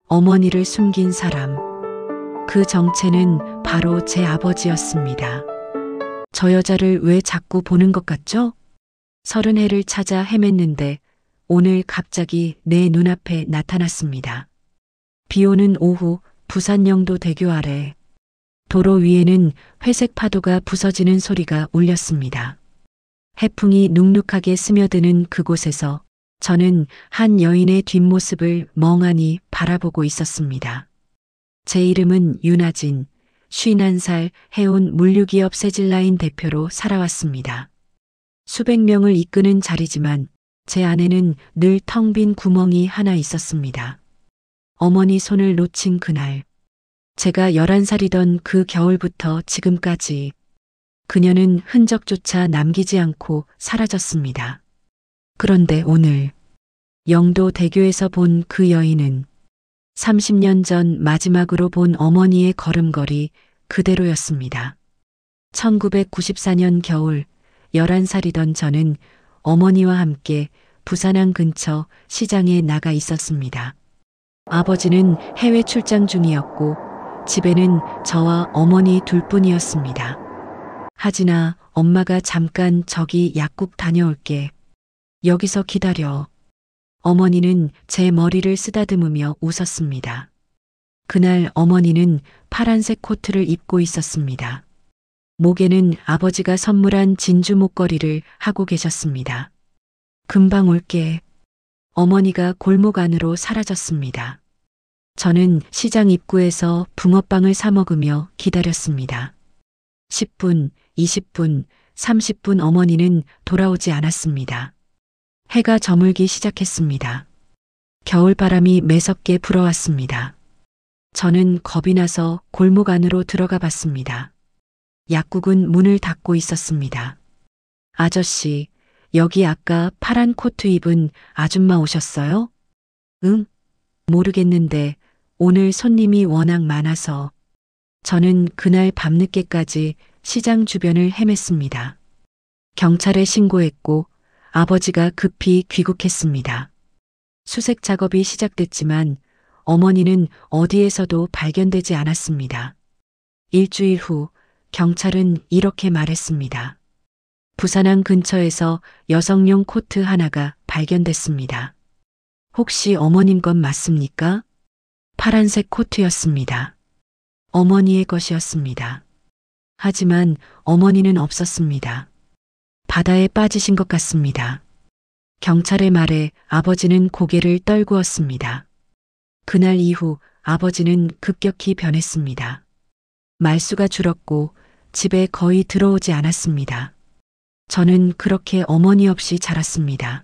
어머니를 숨긴 사람. 그 정체는 바로 제 아버지였습니다. 저 여자를 왜 자꾸 보는 것 같죠? 30해를 찾아 헤맸는데 오늘 갑자기 내 눈앞에 나타났습니다. 비 오는 오후 부산 영도대교 아래 도로 위에는 회색 파도가 부서지는 소리가 울렸습니다. 해풍이 눅눅하게 스며드는 그곳에서 저는 한 여인의 뒷모습을 멍하니 바라보고 있었습니다. 제 이름은 윤아진, 51살 해운 물류기업 세질라인 대표로 살아왔습니다. 수백 명을 이끄는 자리지만 제 안에는 늘 텅 빈 구멍이 하나 있었습니다. 어머니 손을 놓친 그날, 제가 11살이던 그 겨울부터 지금까지 그녀는 흔적조차 남기지 않고 사라졌습니다. 그런데 오늘 영도대교에서 본 그 여인은 30년 전 마지막으로 본 어머니의 걸음걸이 그대로였습니다. 1994년 겨울 11살이던 저는 어머니와 함께 부산항 근처 시장에 나가 있었습니다. 아버지는 해외 출장 중이었고 집에는 저와 어머니 둘뿐이었습니다. 하진아, 엄마가 잠깐 저기 약국 다녀올게. 여기서 기다려. 어머니는 제 머리를 쓰다듬으며 웃었습니다. 그날 어머니는 파란색 코트를 입고 있었습니다. 목에는 아버지가 선물한 진주 목걸이를 하고 계셨습니다. 금방 올게. 어머니가 골목 안으로 사라졌습니다. 저는 시장 입구에서 붕어빵을 사 먹으며 기다렸습니다. 10분, 20분, 30분 어머니는 돌아오지 않았습니다. 해가 저물기 시작했습니다. 겨울바람이 매섭게 불어왔습니다. 저는 겁이 나서 골목 안으로 들어가 봤습니다. 약국은 문을 닫고 있었습니다. 아저씨, 여기 아까 파란 코트 입은 아줌마 오셨어요? 응? 모르겠는데 오늘 손님이 워낙 많아서. 저는 그날 밤늦게까지 시장 주변을 헤맸습니다. 경찰에 신고했고 아버지가 급히 귀국했습니다. 수색 작업이 시작됐지만 어머니는 어디에서도 발견되지 않았습니다. 일주일 후 경찰은 이렇게 말했습니다. 부산항 근처에서 여성용 코트 하나가 발견됐습니다. 혹시 어머님 것 맞습니까? 파란색 코트였습니다. 어머니의 것이었습니다. 하지만 어머니는 없었습니다. 바다에 빠지신 것 같습니다. 경찰의 말에 아버지는 고개를 떨구었습니다. 그날 이후 아버지는 급격히 변했습니다. 말수가 줄었고 집에 거의 들어오지 않았습니다. 저는 그렇게 어머니 없이 자랐습니다.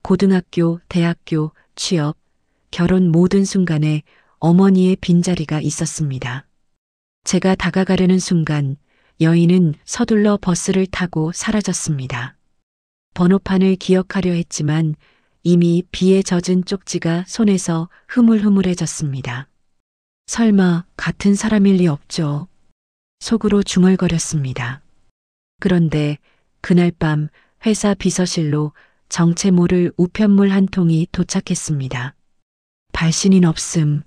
고등학교, 대학교, 취업, 결혼 모든 순간에 어머니의 빈자리가 있었습니다. 제가 다가가려는 순간 여인은 서둘러 버스를 타고 사라졌습니다. 번호판을 기억하려 했지만 이미 비에 젖은 쪽지가 손에서 흐물흐물해졌습니다. 설마 같은 사람일 리 없죠. 속으로 중얼거렸습니다. 그런데 그날 밤 회사 비서실로 정체 모를 우편물 한 통이 도착했습니다. 발신인 없음,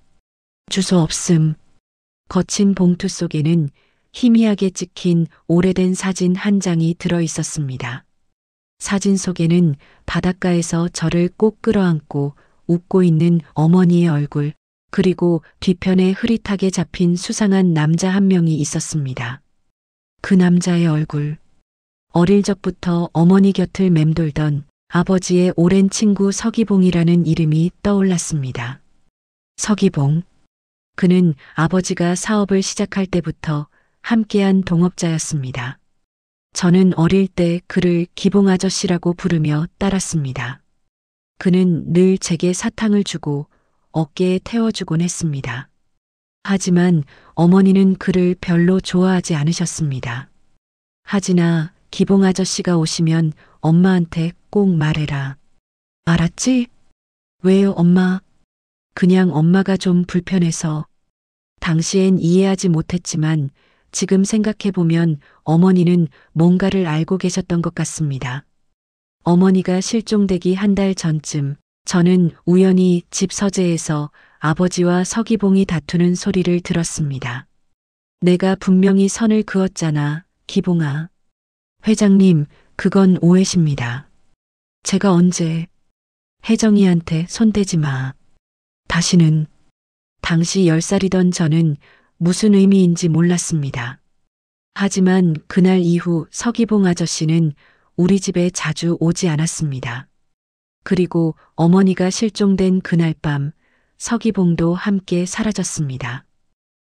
주소 없음. 거친 봉투 속에는 희미하게 찍힌 오래된 사진 한 장이 들어 있었습니다. 사진 속에는 바닷가에서 저를 꼭 끌어안고 웃고 있는 어머니의 얼굴, 그리고 뒤편에 흐릿하게 잡힌 수상한 남자 한 명이 있었습니다. 그 남자의 얼굴, 어릴 적부터 어머니 곁을 맴돌던 아버지의 오랜 친구 서기봉이라는 이름이 떠올랐습니다. 서기봉. 그는 아버지가 사업을 시작할 때부터 함께한 동업자였습니다. 저는 어릴 때 그를 기봉 아저씨라고 부르며 따랐습니다. 그는 늘 제게 사탕을 주고 어깨에 태워주곤 했습니다. 하지만 어머니는 그를 별로 좋아하지 않으셨습니다. 하진아, 기봉 아저씨가 오시면 엄마한테 꼭 말해라. 알았지? 왜요, 엄마? 그냥 엄마가 좀 불편해서. 당시엔 이해하지 못했지만 지금 생각해보면 어머니는 뭔가를 알고 계셨던 것 같습니다. 어머니가 실종되기 한 달 전쯤 저는 우연히 집 서재에서 아버지와 서기봉이 다투는 소리를 들었습니다. 내가 분명히 선을 그었잖아, 기봉아. 회장님, 그건 오해십니다. 제가 언제 혜정이한테 손대지 마. 다시는. 당시 10살이던 저는 무슨 의미인지 몰랐습니다. 하지만 그날 이후 서기봉 아저씨는 우리 집에 자주 오지 않았습니다. 그리고 어머니가 실종된 그날 밤 서기봉도 함께 사라졌습니다.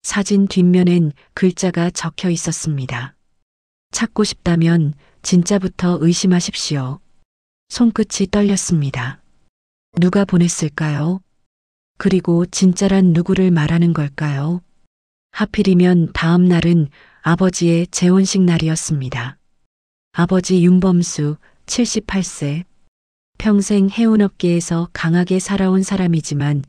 사진 뒷면엔 글자가 적혀 있었습니다. 찾고 싶다면 진짜부터 의심하십시오. 손끝이 떨렸습니다. 누가 보냈을까요? 그리고 진짜란 누구를 말하는 걸까요? 하필이면 다음 날은 아버지의 재혼식 날이었습니다. 아버지 윤범수 78세. 평생 해운업계에서 강하게 살아온 사람이지만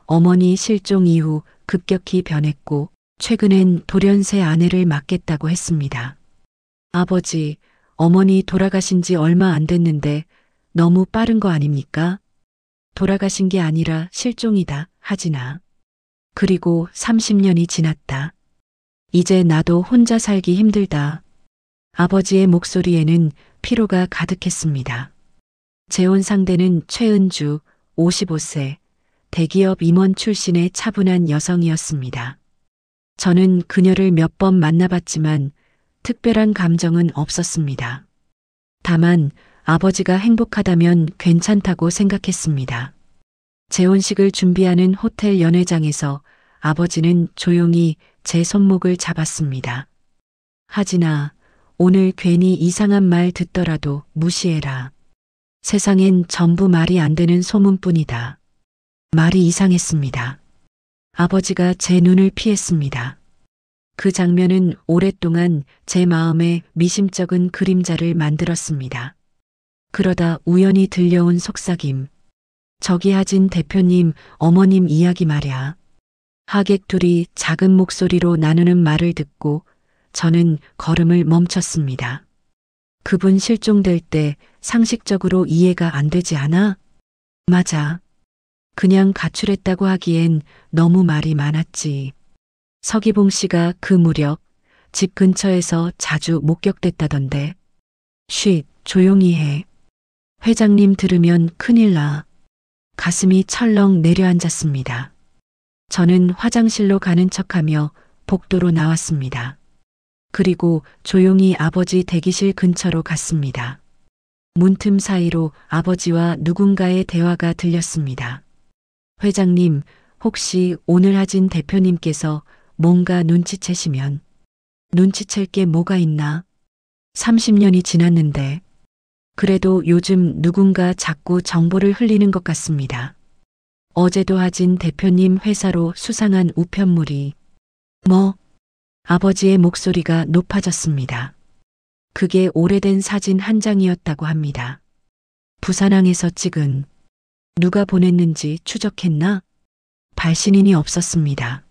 어머니 실종 이후 급격히 변했고 최근엔 돌연세 아내를 맡겠다고 했습니다. 아버지, 어머니 돌아가신 지 얼마 안 됐는데 너무 빠른 거 아닙니까? 돌아가신 게 아니라 실종이다, 하지나. 그리고 30년이 지났다. 이제 나도 혼자 살기 힘들다. 아버지의 목소리에는 피로가 가득했습니다. 재혼 상대는 최은주, 55세, 대기업 임원 출신의 차분한 여성이었습니다. 저는 그녀를 몇 번 만나봤지만 특별한 감정은 없었습니다. 다만 아버지가 행복하다면 괜찮다고 생각했습니다. 재혼식을 준비하는 호텔 연회장에서 아버지는 조용히 제 손목을 잡았습니다. 하진아, 오늘 괜히 이상한 말 듣더라도 무시해라. 세상엔 전부 말이 안 되는 소문뿐이다. 말이 이상했습니다. 아버지가 제 눈을 피했습니다. 그 장면은 오랫동안 제 마음에 미심쩍은 그림자를 만들었습니다. 그러다 우연히 들려온 속삭임. 저기 하진 대표님, 어머님 이야기 말야. 하객 둘이 작은 목소리로 나누는 말을 듣고 저는 걸음을 멈췄습니다. 그분 실종될 때 상식적으로 이해가 안 되지 않아? 맞아. 그냥 가출했다고 하기엔 너무 말이 많았지. 서기봉 씨가 그 무렵 집 근처에서 자주 목격됐다던데. 쉿, 조용히 해. 회장님 들으면 큰일 나. 가슴이 철렁 내려앉았습니다. 저는 화장실로 가는 척하며 복도로 나왔습니다. 그리고 조용히 아버지 대기실 근처로 갔습니다. 문틈 사이로 아버지와 누군가의 대화가 들렸습니다. 회장님, 혹시 오늘 하진 대표님께서 뭔가 눈치채시면. 눈치챌 게 뭐가 있나? 30년이 지났는데. 그래도 요즘 누군가 자꾸 정보를 흘리는 것 같습니다. 어제도 하진 대표님 회사로 수상한 우편물이. 뭐? 아버지의 목소리가 높아졌습니다. 그게 오래된 사진 한 장이었다고 합니다. 부산항에서 찍은. 누가 보냈는지 추적했나? 발신인이 없었습니다.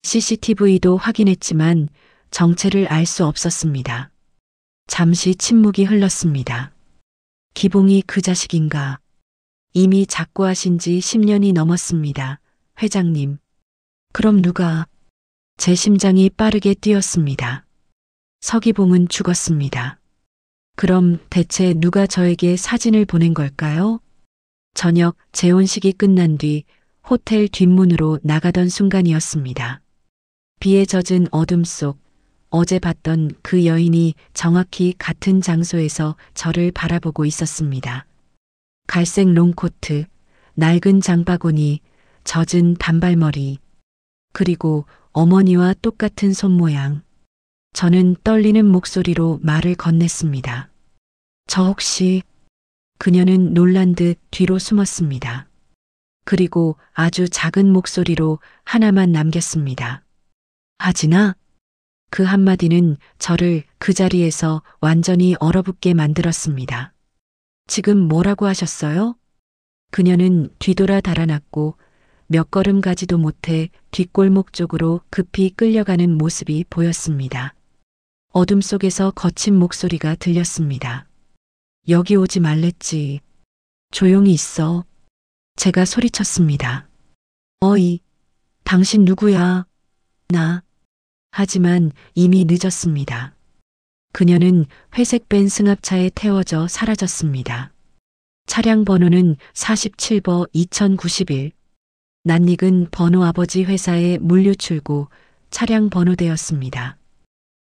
CCTV도 확인했지만 정체를 알 수 없었습니다. 잠시 침묵이 흘렀습니다. 기봉이 그 자식인가? 이미 작고하신 지 10년이 넘었습니다. 회장님. 그럼 누가? 제 심장이 빠르게 뛰었습니다. 서기봉은 죽었습니다. 그럼 대체 누가 저에게 사진을 보낸 걸까요? 저녁 재혼식이 끝난 뒤 호텔 뒷문으로 나가던 순간이었습니다. 비에 젖은 어둠 속 어제 봤던 그 여인이 정확히 같은 장소에서 저를 바라보고 있었습니다. 갈색 롱코트, 낡은 장바구니, 젖은 단발머리, 그리고 어머니와 똑같은 손모양. 저는 떨리는 목소리로 말을 건넸습니다. 저 혹시... 그녀는 놀란 듯 뒤로 숨었습니다. 그리고 아주 작은 목소리로 하나만 남겼습니다. 하진아? 그 한마디는 저를 그 자리에서 완전히 얼어붙게 만들었습니다. 지금 뭐라고 하셨어요? 그녀는 뒤돌아 달아났고 몇 걸음 가지도 못해 뒷골목 쪽으로 급히 끌려가는 모습이 보였습니다. 어둠 속에서 거친 목소리가 들렸습니다. 여기 오지 말랬지. 조용히 있어. 제가 소리쳤습니다. 어이, 당신 누구야? 나. 하지만 이미 늦었습니다. 그녀는 회색 벤 승합차에 태워져 사라졌습니다. 차량 번호는 47버 2091. 낯익은 번호 아버지 회사의 물류출고 차량 번호대였습니다.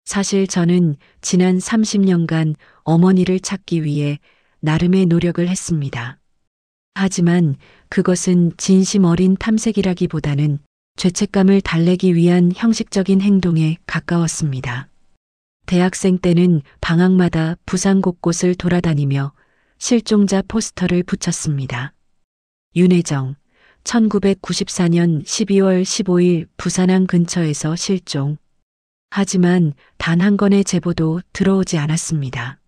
사실 저는 지난 30년간 어머니를 찾기 위해 나름의 노력을 했습니다. 하지만 그것은 진심 어린 탐색이라기보다는 죄책감을 달래기 위한 형식적인 행동에 가까웠습니다. 대학생 때는 방학마다 부산 곳곳을 돌아다니며 실종자 포스터를 붙였습니다. 윤혜정, 1994년 12월 15일 부산항 근처에서 실종. 하지만 단 한 건의 제보도 들어오지 않았습니다.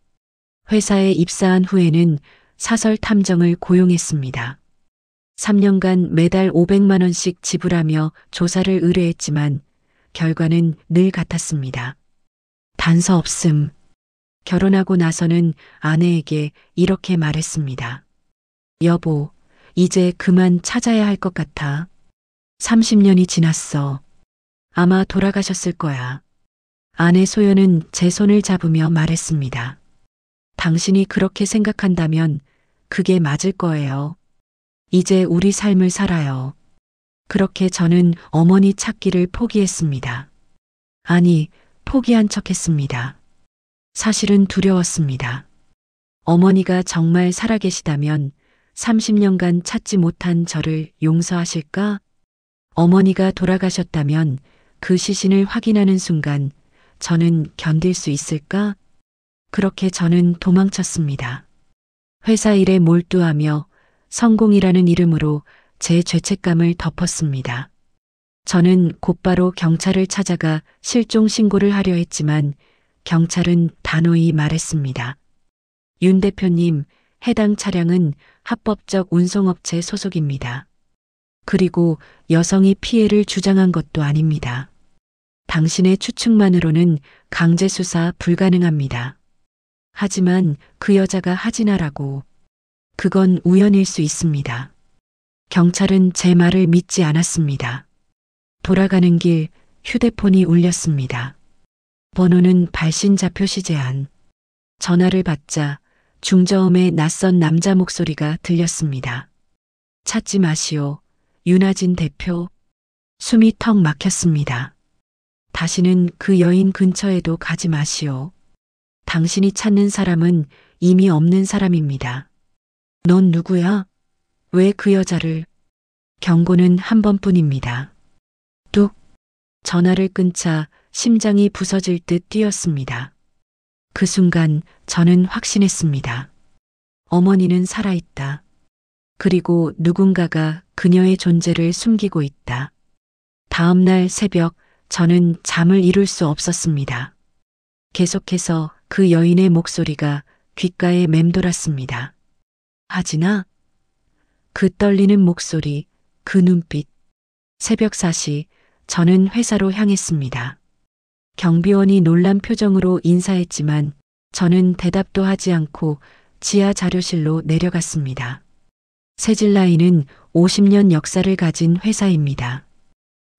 회사에 입사한 후에는 사설 탐정을 고용했습니다. 3년간 매달 500만 원씩 지불하며 조사를 의뢰했지만 결과는 늘 같았습니다. 단서 없음. 결혼하고 나서는 아내에게 이렇게 말했습니다. 여보, 이제 그만 찾아야 할 것 같아. 30년이 지났어. 아마 돌아가셨을 거야. 아내 소연은 제 손을 잡으며 말했습니다. 당신이 그렇게 생각한다면 그게 맞을 거예요. 이제 우리 삶을 살아요. 그렇게 저는 어머니 찾기를 포기했습니다. 아니, 포기한 척했습니다. 사실은 두려웠습니다. 어머니가 정말 살아계시다면 30년간 찾지 못한 저를 용서하실까? 어머니가 돌아가셨다면 그 시신을 확인하는 순간 저는 견딜 수 있을까? 그렇게 저는 도망쳤습니다. 회사 일에 몰두하며 성공이라는 이름으로 제 죄책감을 덮었습니다. 저는 곧바로 경찰을 찾아가 실종 신고를 하려 했지만 경찰은 단호히 말했습니다. 윤 대표님, 해당 차량은 합법적 운송업체 소속입니다. 그리고 여성이 피해를 주장한 것도 아닙니다. 당신의 추측만으로는 강제 수사 불가능합니다. 하지만 그 여자가 하진아라고. 그건 우연일 수 있습니다. 경찰은 제 말을 믿지 않았습니다. 돌아가는 길 휴대폰이 울렸습니다. 번호는 발신 좌표시 제한. 전화를 받자 중저음의 낯선 남자 목소리가 들렸습니다. 찾지 마시오. 윤하진 대표. 숨이 턱 막혔습니다. 다시는 그 여인 근처에도 가지 마시오. 당신이 찾는 사람은 이미 없는 사람입니다. 넌 누구야? 왜 그 여자를? 경고는 한 번뿐입니다. 뚝. 전화를 끊자 심장이 부서질 듯 뛰었습니다. 그 순간 저는 확신했습니다. 어머니는 살아있다. 그리고 누군가가 그녀의 존재를 숨기고 있다. 다음 날 새벽 저는 잠을 이룰 수 없었습니다. 계속해서 그 여인의 목소리가 귓가에 맴돌았습니다. 하진아? 그 떨리는 목소리, 그 눈빛. 새벽 4시 저는 회사로 향했습니다. 경비원이 놀란 표정으로 인사했지만 저는 대답도 하지 않고 지하 자료실로 내려갔습니다. 세질라인은 50년 역사를 가진 회사입니다.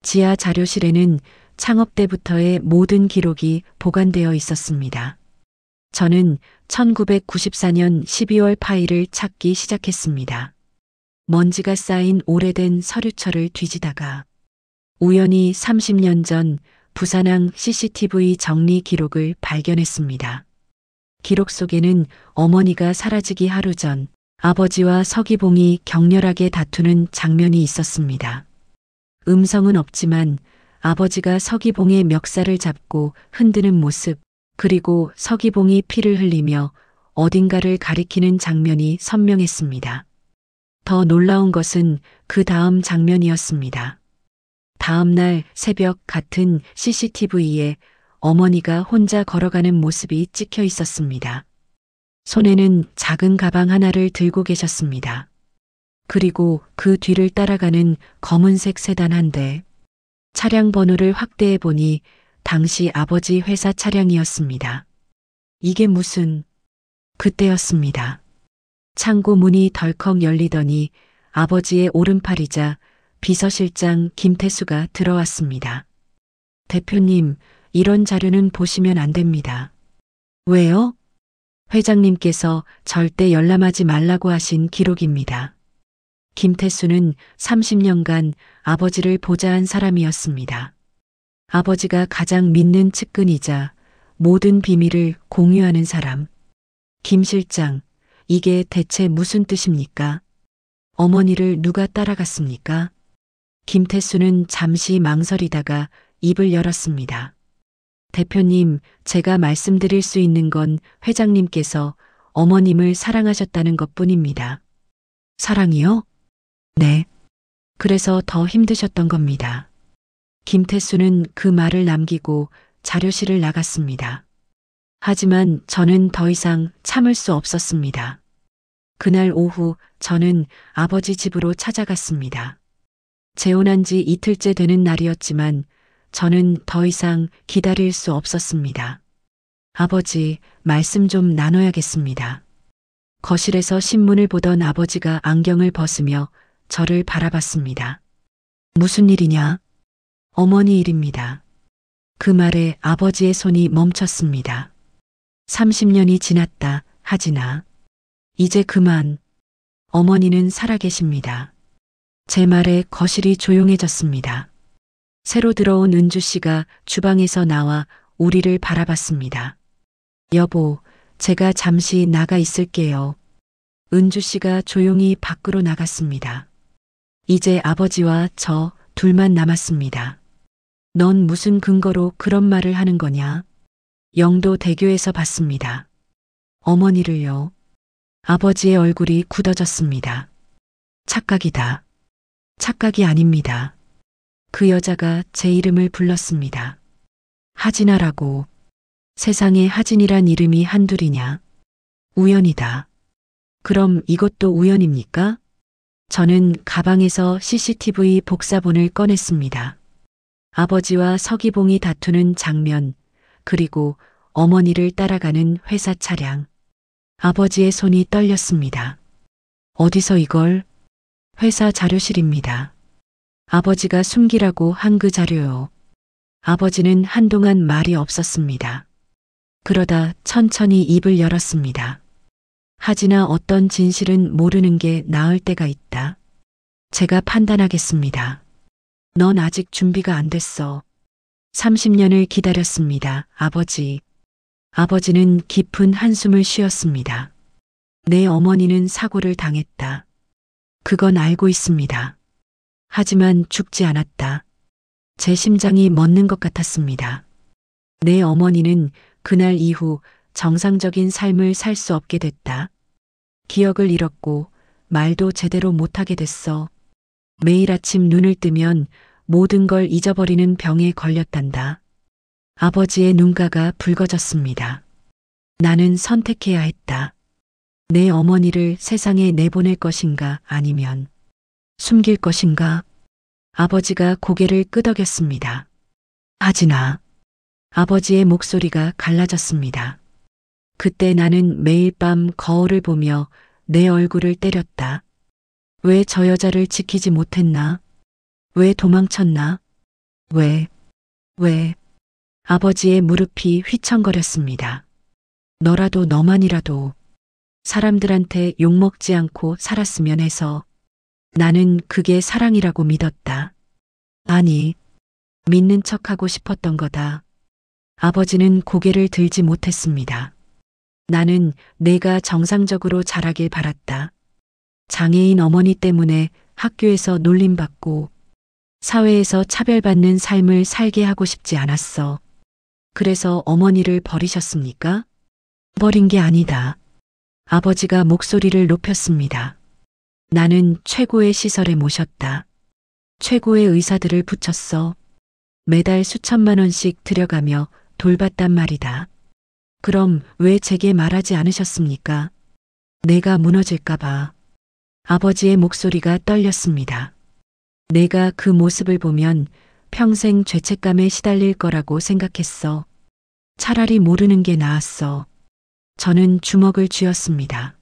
지하 자료실에는 창업 때부터의 모든 기록이 보관되어 있었습니다. 저는 1994년 12월 파일을 찾기 시작했습니다. 먼지가 쌓인 오래된 서류철을 뒤지다가 우연히 30년 전 부산항 CCTV 정리 기록을 발견했습니다. 기록 속에는 어머니가 사라지기 하루 전 아버지와 서기봉이 격렬하게 다투는 장면이 있었습니다. 음성은 없지만 아버지가 서기봉의 멱살을 잡고 흔드는 모습, 그리고 서기봉이 피를 흘리며 어딘가를 가리키는 장면이 선명했습니다. 더 놀라운 것은 그 다음 장면이었습니다. 다음 날 새벽 같은 CCTV에 어머니가 혼자 걸어가는 모습이 찍혀 있었습니다. 손에는 작은 가방 하나를 들고 계셨습니다. 그리고 그 뒤를 따라가는 검은색 세단 한 대. 차량 번호를 확대해 보니 당시 아버지 회사 차량이었습니다. 이게 무슨... 그때였습니다. 창고 문이 덜컥 열리더니 아버지의 오른팔이자 비서실장 김태수가 들어왔습니다. 대표님, 이런 자료는 보시면 안 됩니다. 왜요? 회장님께서 절대 열람하지 말라고 하신 기록입니다. 김태수는 30년간 아버지를 보좌한 사람이었습니다. 아버지가 가장 믿는 측근이자 모든 비밀을 공유하는 사람. 김 실장, 이게 대체 무슨 뜻입니까? 어머니를 누가 따라갔습니까? 김태수는 잠시 망설이다가 입을 열었습니다. 대표님, 제가 말씀드릴 수 있는 건 회장님께서 어머님을 사랑하셨다는 것뿐입니다. 사랑이요? 네. 그래서 더 힘드셨던 겁니다. 김태수는 그 말을 남기고 자료실을 나갔습니다. 하지만 저는 더 이상 참을 수 없었습니다. 그날 오후 저는 아버지 집으로 찾아갔습니다. 재혼한 지 이틀째 되는 날이었지만 저는 더 이상 기다릴 수 없었습니다. 아버지, 말씀 좀 나눠야겠습니다. 거실에서 신문을 보던 아버지가 안경을 벗으며 저를 바라봤습니다. 무슨 일이냐? 어머니 일입니다. 그 말에 아버지의 손이 멈췄습니다. 30년이 지났다, 하지나. 이제 그만. 어머니는 살아계십니다. 제 말에 거실이 조용해졌습니다. 새로 들어온 은주 씨가 주방에서 나와 우리를 바라봤습니다. 여보, 제가 잠시 나가 있을게요. 은주 씨가 조용히 밖으로 나갔습니다. 이제 아버지와 저 둘만 남았습니다. 넌 무슨 근거로 그런 말을 하는 거냐? 영도대교에서 봤습니다. 어머니를요. 아버지의 얼굴이 굳어졌습니다. 착각이다. 착각이 아닙니다. 그 여자가 제 이름을 불렀습니다. 하진아라고. 세상에 하진이란 이름이 한둘이냐? 우연이다. 그럼 이것도 우연입니까? 저는 가방에서 CCTV 복사본을 꺼냈습니다. 아버지와 서기봉이 다투는 장면, 그리고 어머니를 따라가는 회사 차량. 아버지의 손이 떨렸습니다. 어디서 이걸? 회사 자료실입니다. 아버지가 숨기라고 한 그 자료요. 아버지는 한동안 말이 없었습니다. 그러다 천천히 입을 열었습니다. 하지나 어떤 진실은 모르는 게 나을 때가 있다. 제가 판단하겠습니다. 넌 아직 준비가 안 됐어. 30년을 기다렸습니다, 아버지. 아버지는 깊은 한숨을 쉬었습니다. 내 어머니는 사고를 당했다. 그건 알고 있습니다. 하지만 죽지 않았다. 제 심장이 멎는 것 같았습니다. 내 어머니는 그날 이후 정상적인 삶을 살 수 없게 됐다. 기억을 잃었고 말도 제대로 못하게 됐어. 매일 아침 눈을 뜨면 모든 걸 잊어버리는 병에 걸렸단다. 아버지의 눈가가 붉어졌습니다. 나는 선택해야 했다. 내 어머니를 세상에 내보낼 것인가 아니면 숨길 것인가? 아버지가 고개를 끄덕였습니다. 하진아. 아버지의 목소리가 갈라졌습니다. 그때 나는 매일 밤 거울을 보며 내 얼굴을 때렸다. 왜 저 여자를 지키지 못했나? 왜 도망쳤나? 왜? 아버지의 무릎이 휘청거렸습니다. 너라도 너만이라도 사람들한테 욕먹지 않고 살았으면 해서. 나는 그게 사랑이라고 믿었다. 아니, 믿는 척하고 싶었던 거다. 아버지는 고개를 들지 못했습니다. 나는 내가 정상적으로 자라길 바랐다. 장애인 어머니 때문에 학교에서 놀림받고 사회에서 차별받는 삶을 살게 하고 싶지 않았어. 그래서 어머니를 버리셨습니까? 버린 게 아니다. 아버지가 목소리를 높였습니다. 나는 최고의 시설에 모셨다. 최고의 의사들을 붙였어. 매달 수천만 원씩 들여가며 돌봤단 말이다. 그럼 왜 제게 말하지 않으셨습니까? 내가 무너질까봐. 아버지의 목소리가 떨렸습니다. 내가 그 모습을 보면 평생 죄책감에 시달릴 거라고 생각했어. 차라리 모르는 게 나았어. 저는 주먹을 쥐었습니다.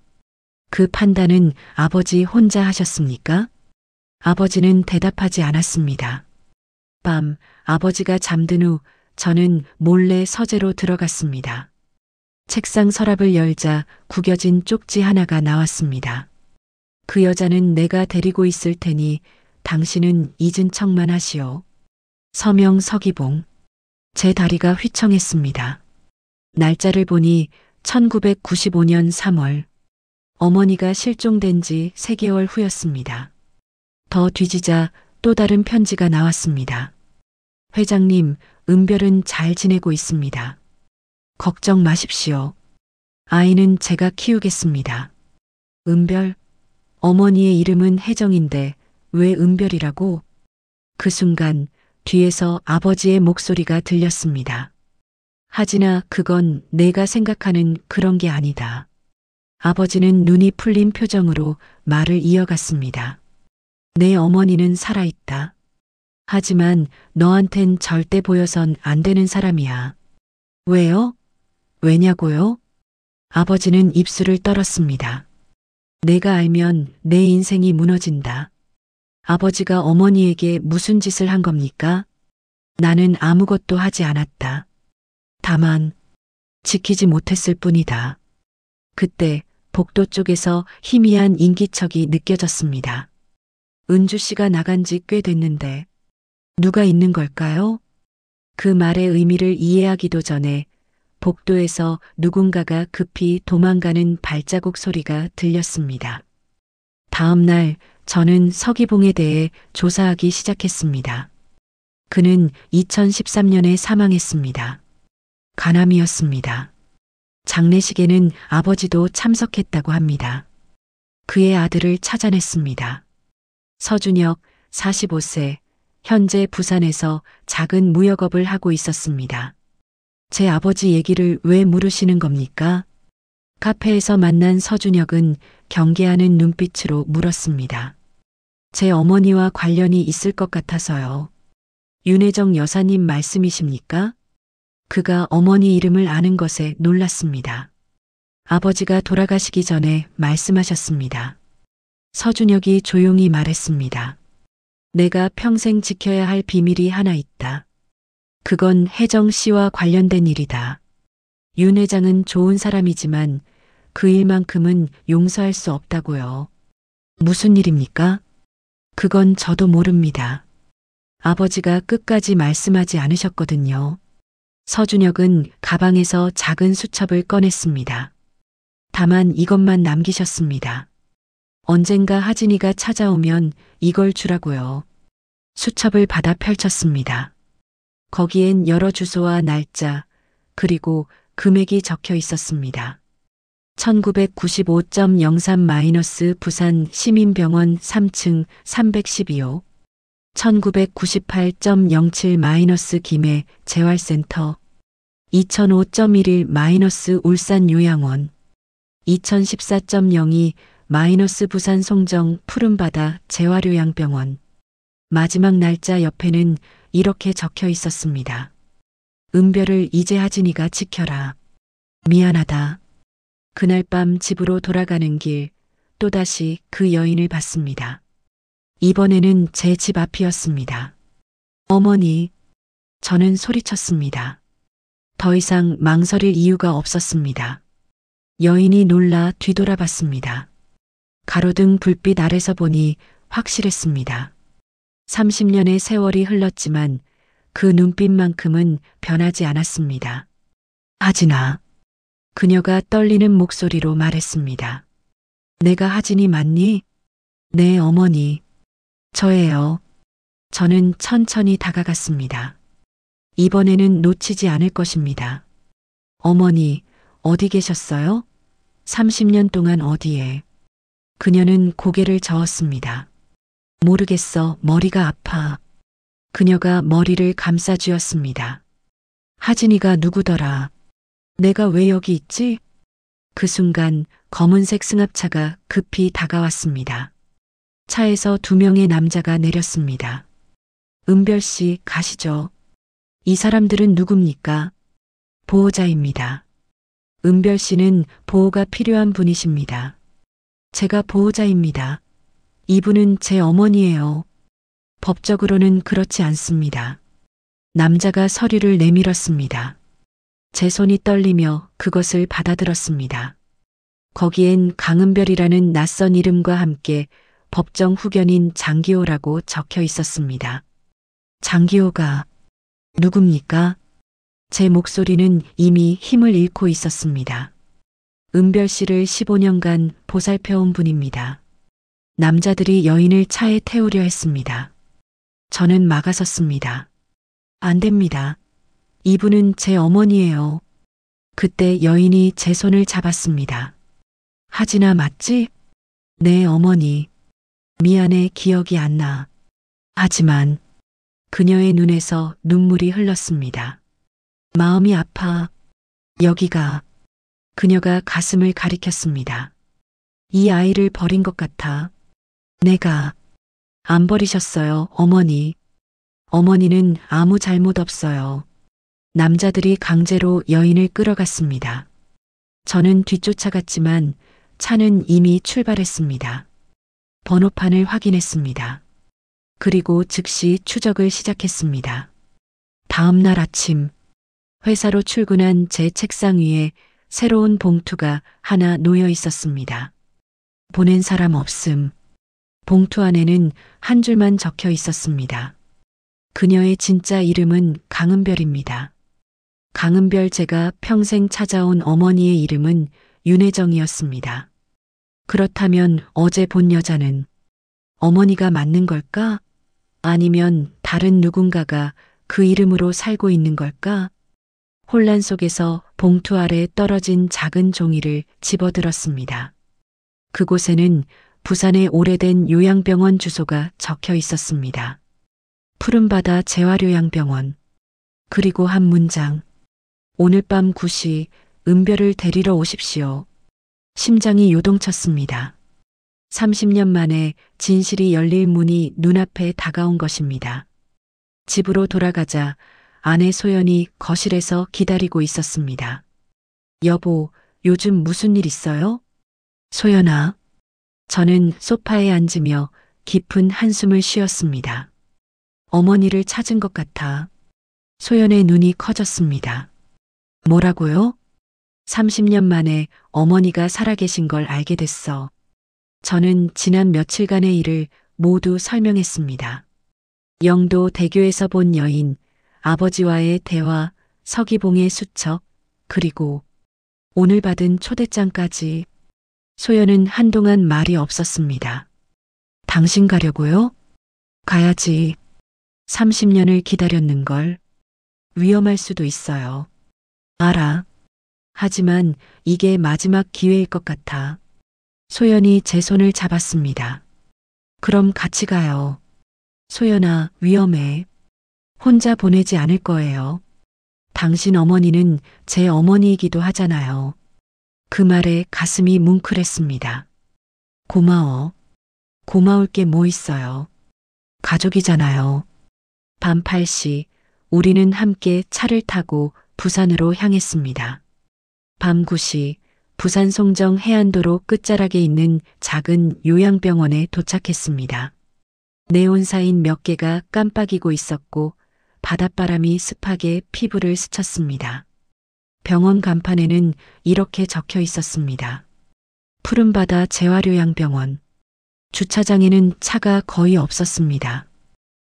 그 판단은 아버지 혼자 하셨습니까? 아버지는 대답하지 않았습니다. 밤, 아버지가 잠든 후 저는 몰래 서재로 들어갔습니다. 책상 서랍을 열자 구겨진 쪽지 하나가 나왔습니다. 그 여자는 내가 데리고 있을 테니 당신은 잊은 척만 하시오. 서명 서기봉. 제 다리가 휘청했습니다. 날짜를 보니 1995년 3월. 어머니가 실종된 지 3개월 후였습니다. 더 뒤지자 또 다른 편지가 나왔습니다. 회장님, 은별은 잘 지내고 있습니다. 걱정 마십시오. 아이는 제가 키우겠습니다. 은별? 어머니의 이름은 혜정인데 왜 은별이라고? 그 순간 뒤에서 아버지의 목소리가 들렸습니다. 하진아, 그건 내가 생각하는 그런 게 아니다. 아버지는 눈이 풀린 표정으로 말을 이어갔습니다. 내 어머니는 살아있다. 하지만 너한텐 절대 보여선 안 되는 사람이야. 왜요? 왜냐고요? 아버지는 입술을 떨었습니다. 내가 알면 내 인생이 무너진다. 아버지가 어머니에게 무슨 짓을 한 겁니까? 나는 아무것도 하지 않았다. 다만 지키지 못했을 뿐이다. 그때 복도 쪽에서 희미한 인기척이 느껴졌습니다. 은주 씨가 나간 지 꽤 됐는데 누가 있는 걸까요? 그 말의 의미를 이해하기도 전에 복도에서 누군가가 급히 도망가는 발자국 소리가 들렸습니다. 다음 날 저는 서기봉에 대해 조사하기 시작했습니다. 그는 2013년에 사망했습니다. 간암이었습니다. 장례식에는 아버지도 참석했다고 합니다. 그의 아들을 찾아냈습니다. 서준혁, 45세, 현재 부산에서 작은 무역업을 하고 있었습니다. 제 아버지 얘기를 왜 물으시는 겁니까? 카페에서 만난 서준혁은 경계하는 눈빛으로 물었습니다. 제 어머니와 관련이 있을 것 같아서요. 윤혜정 여사님 말씀이십니까? 그가 어머니 이름을 아는 것에 놀랐습니다. 아버지가 돌아가시기 전에 말씀하셨습니다. 서준혁이 조용히 말했습니다. 내가 평생 지켜야 할 비밀이 하나 있다. 그건 혜정 씨와 관련된 일이다. 윤 회장은 좋은 사람이지만 그 일만큼은 용서할 수 없다고요. 무슨 일입니까? 그건 저도 모릅니다. 아버지가 끝까지 말씀하지 않으셨거든요. 서준혁은 가방에서 작은 수첩을 꺼냈습니다. 다만 이것만 남기셨습니다. 언젠가 하진이가 찾아오면 이걸 주라고요. 수첩을 받아 펼쳤습니다. 거기엔 여러 주소와 날짜, 그리고 금액이 적혀 있었습니다. 1995.03- 부산 시민병원 3층 312호, 1998.07- 김해 재활센터, 2005.11- 울산 요양원, 2014.02- 부산 송정 푸른바다 재활요양병원. 마지막 날짜 옆에는 이렇게 적혀 있었습니다. 은별을 이제 하진이가 지켜라. 미안하다. 그날 밤 집으로 돌아가는 길 또다시 그 여인을 봤습니다. 이번에는 제 집 앞이었습니다. 어머니, 저는 소리쳤습니다. 더 이상 망설일 이유가 없었습니다. 여인이 놀라 뒤돌아봤습니다. 가로등 불빛 아래서 보니 확실했습니다. 30년의 세월이 흘렀지만 그 눈빛만큼은 변하지 않았습니다. 하진아. 그녀가 떨리는 목소리로 말했습니다. 내가 하진이 맞니? 네, 어머니. 저예요. 저는 천천히 다가갔습니다. 이번에는 놓치지 않을 것입니다. 어머니, 어디 계셨어요? 30년 동안 어디에? 그녀는 고개를 저었습니다. 모르겠어, 머리가 아파. 그녀가 머리를 감싸쥐었습니다. 하진이가 누구더라? 내가 왜 여기 있지? 그 순간 검은색 승합차가 급히 다가왔습니다. 차에서 2명의 남자가 내렸습니다. 은별 씨, 가시죠. 이 사람들은 누굽니까? 보호자입니다. 은별 씨는 보호가 필요한 분이십니다. 제가 보호자입니다. 이분은 제 어머니예요. 법적으로는 그렇지 않습니다. 남자가 서류를 내밀었습니다. 제 손이 떨리며 그것을 받아들었습니다. 거기엔 강은별이라는 낯선 이름과 함께 법정 후견인 장기호라고 적혀 있었습니다. 장기호가 누굽니까? 제 목소리는 이미 힘을 잃고 있었습니다. 은별 씨를 15년간 보살펴온 분입니다. 남자들이 여인을 차에 태우려 했습니다. 저는 막아섰습니다. 안 됩니다. 이분은 제 어머니예요. 그때 여인이 제 손을 잡았습니다. 하진아 맞지? 네 어머니. 미안해 기억이 안 나. 하지만 그녀의 눈에서 눈물이 흘렀습니다. 마음이 아파. 여기가. 그녀가 가슴을 가리켰습니다. 이 아이를 버린 것 같아. 내가 안 버리셨어요, 어머니. 어머니는 아무 잘못 없어요. 남자들이 강제로 여인을 끌어갔습니다. 저는 뒤쫓아갔지만 차는 이미 출발했습니다. 번호판을 확인했습니다. 그리고 즉시 추적을 시작했습니다. 다음 날 아침, 회사로 출근한 제 책상 위에 새로운 봉투가 하나 놓여 있었습니다. 보낸 사람 없음. 봉투 안에는 한 줄만 적혀 있었습니다. 그녀의 진짜 이름은 강은별입니다. 강은별 제가 평생 찾아온 어머니의 이름은 윤혜정이었습니다. 그렇다면 어제 본 여자는 어머니가 맞는 걸까? 아니면 다른 누군가가 그 이름으로 살고 있는 걸까? 혼란 속에서 봉투 아래 떨어진 작은 종이를 집어들었습니다. 그곳에는 부산의 오래된 요양병원 주소가 적혀 있었습니다. 푸른바다 재활요양병원. 그리고 한 문장. 오늘 밤 9시 은별을 데리러 오십시오. 심장이 요동쳤습니다. 30년 만에 진실이 열릴 문이 눈앞에 다가온 것입니다. 집으로 돌아가자 아내 소연이 거실에서 기다리고 있었습니다. 여보, 요즘 무슨 일 있어요? 소연아. 저는 소파에 앉으며 깊은 한숨을 쉬었습니다. 어머니를 찾은 것 같아. 소연의 눈이 커졌습니다. 뭐라고요? 30년 만에 어머니가 살아계신 걸 알게 됐어. 저는 지난 며칠간의 일을 모두 설명했습니다. 영도 대교에서 본 여인, 아버지와의 대화, 서기봉의 수첩, 그리고 오늘 받은 초대장까지. 소연은 한동안 말이 없었습니다. 당신 가려고요? 가야지. 30년을 기다렸는걸. 위험할 수도 있어요. 알아. 하지만 이게 마지막 기회일 것 같아. 소연이 제 손을 잡았습니다. 그럼 같이 가요. 소연아, 위험해. 혼자 보내지 않을 거예요. 당신 어머니는 제 어머니이기도 하잖아요. 그 말에 가슴이 뭉클했습니다. 고마워. 고마울 게 뭐 있어요. 가족이잖아요. 밤 8시 우리는 함께 차를 타고 부산으로 향했습니다. 밤 9시 부산 송정 해안도로 끝자락에 있는 작은 요양병원에 도착했습니다. 네온사인 몇 개가 깜빡이고 있었고 바닷바람이 습하게 피부를 스쳤습니다. 병원 간판에는 이렇게 적혀 있었습니다. 푸른바다 재활요양병원. 주차장에는 차가 거의 없었습니다.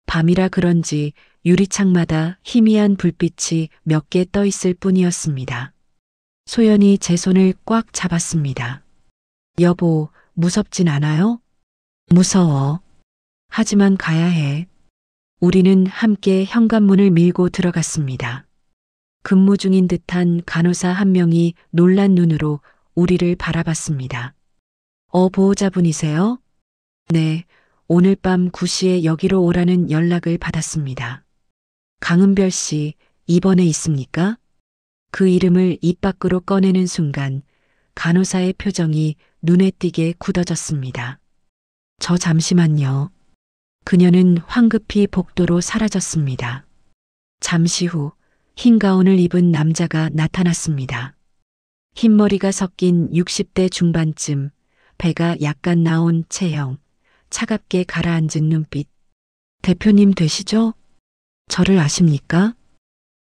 밤이라 그런지 유리창마다 희미한 불빛이 몇 개 떠 있을 뿐이었습니다. 소연이 제 손을 꽉 잡았습니다. 여보, 무섭진 않아요? 무서워. 하지만 가야 해. 우리는 함께 현관문을 밀고 들어갔습니다. 근무 중인 듯한 간호사 한 명이 놀란 눈으로 우리를 바라봤습니다. 보호자분이세요? 네, 오늘 밤 9시에 여기로 오라는 연락을 받았습니다. 강은별 씨, 입원해 있습니까? 그 이름을 입 밖으로 꺼내는 순간 간호사의 표정이 눈에 띄게 굳어졌습니다. 저 잠시만요. 그녀는 황급히 복도로 사라졌습니다. 잠시 후 흰 가운을 입은 남자가 나타났습니다. 흰머리가 섞인 60대 중반쯤, 배가 약간 나온 체형, 차갑게 가라앉은 눈빛. 대표님 되시죠? 저를 아십니까?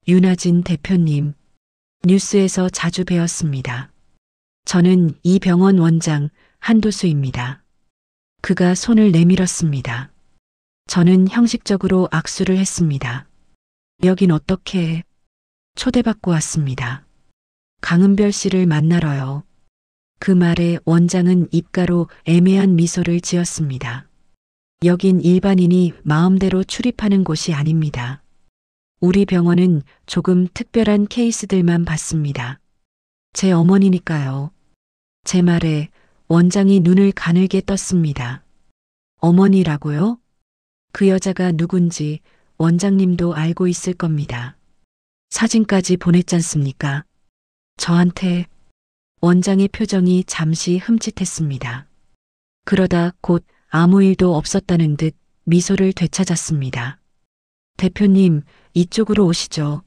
윤아진 대표님. 뉴스에서 자주 뵈었습니다. 저는 이 병원 원장 한도수입니다. 그가 손을 내밀었습니다. 저는 형식적으로 악수를 했습니다. 여긴 어떻게 초대받고 왔습니다. 강은별 씨를 만나러요. 그 말에 원장은 입가로 애매한 미소를 지었습니다. 여긴 일반인이 마음대로 출입하는 곳이 아닙니다. 우리 병원은 조금 특별한 케이스들만 받습니다. 제 어머니니까요. 제 말에 원장이 눈을 가늘게 떴습니다. 어머니라고요? 그 여자가 누군지 원장님도 알고 있을 겁니다. 사진까지 보냈잖습니까? 저한테. 원장의 표정이 잠시 흠칫했습니다. 그러다 곧 아무 일도 없었다는 듯 미소를 되찾았습니다. 대표님, 이쪽으로 오시죠.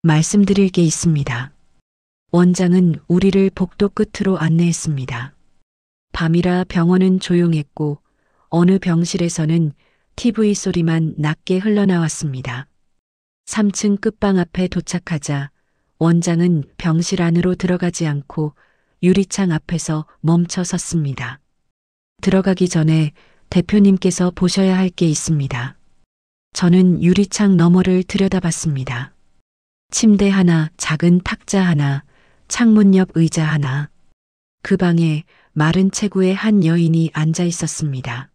말씀드릴 게 있습니다. 원장은 우리를 복도 끝으로 안내했습니다. 밤이라 병원은 조용했고 어느 병실에서는 TV 소리만 낮게 흘러나왔습니다. 3층 끝방 앞에 도착하자 원장은 병실 안으로 들어가지 않고 유리창 앞에서 멈춰 섰습니다. 들어가기 전에 대표님께서 보셔야 할 게 있습니다. 저는 유리창 너머를 들여다봤습니다. 침대 하나, 작은 탁자 하나, 창문 옆 의자 하나. 그 방에 마른 체구의 한 여인이 앉아 있었습니다.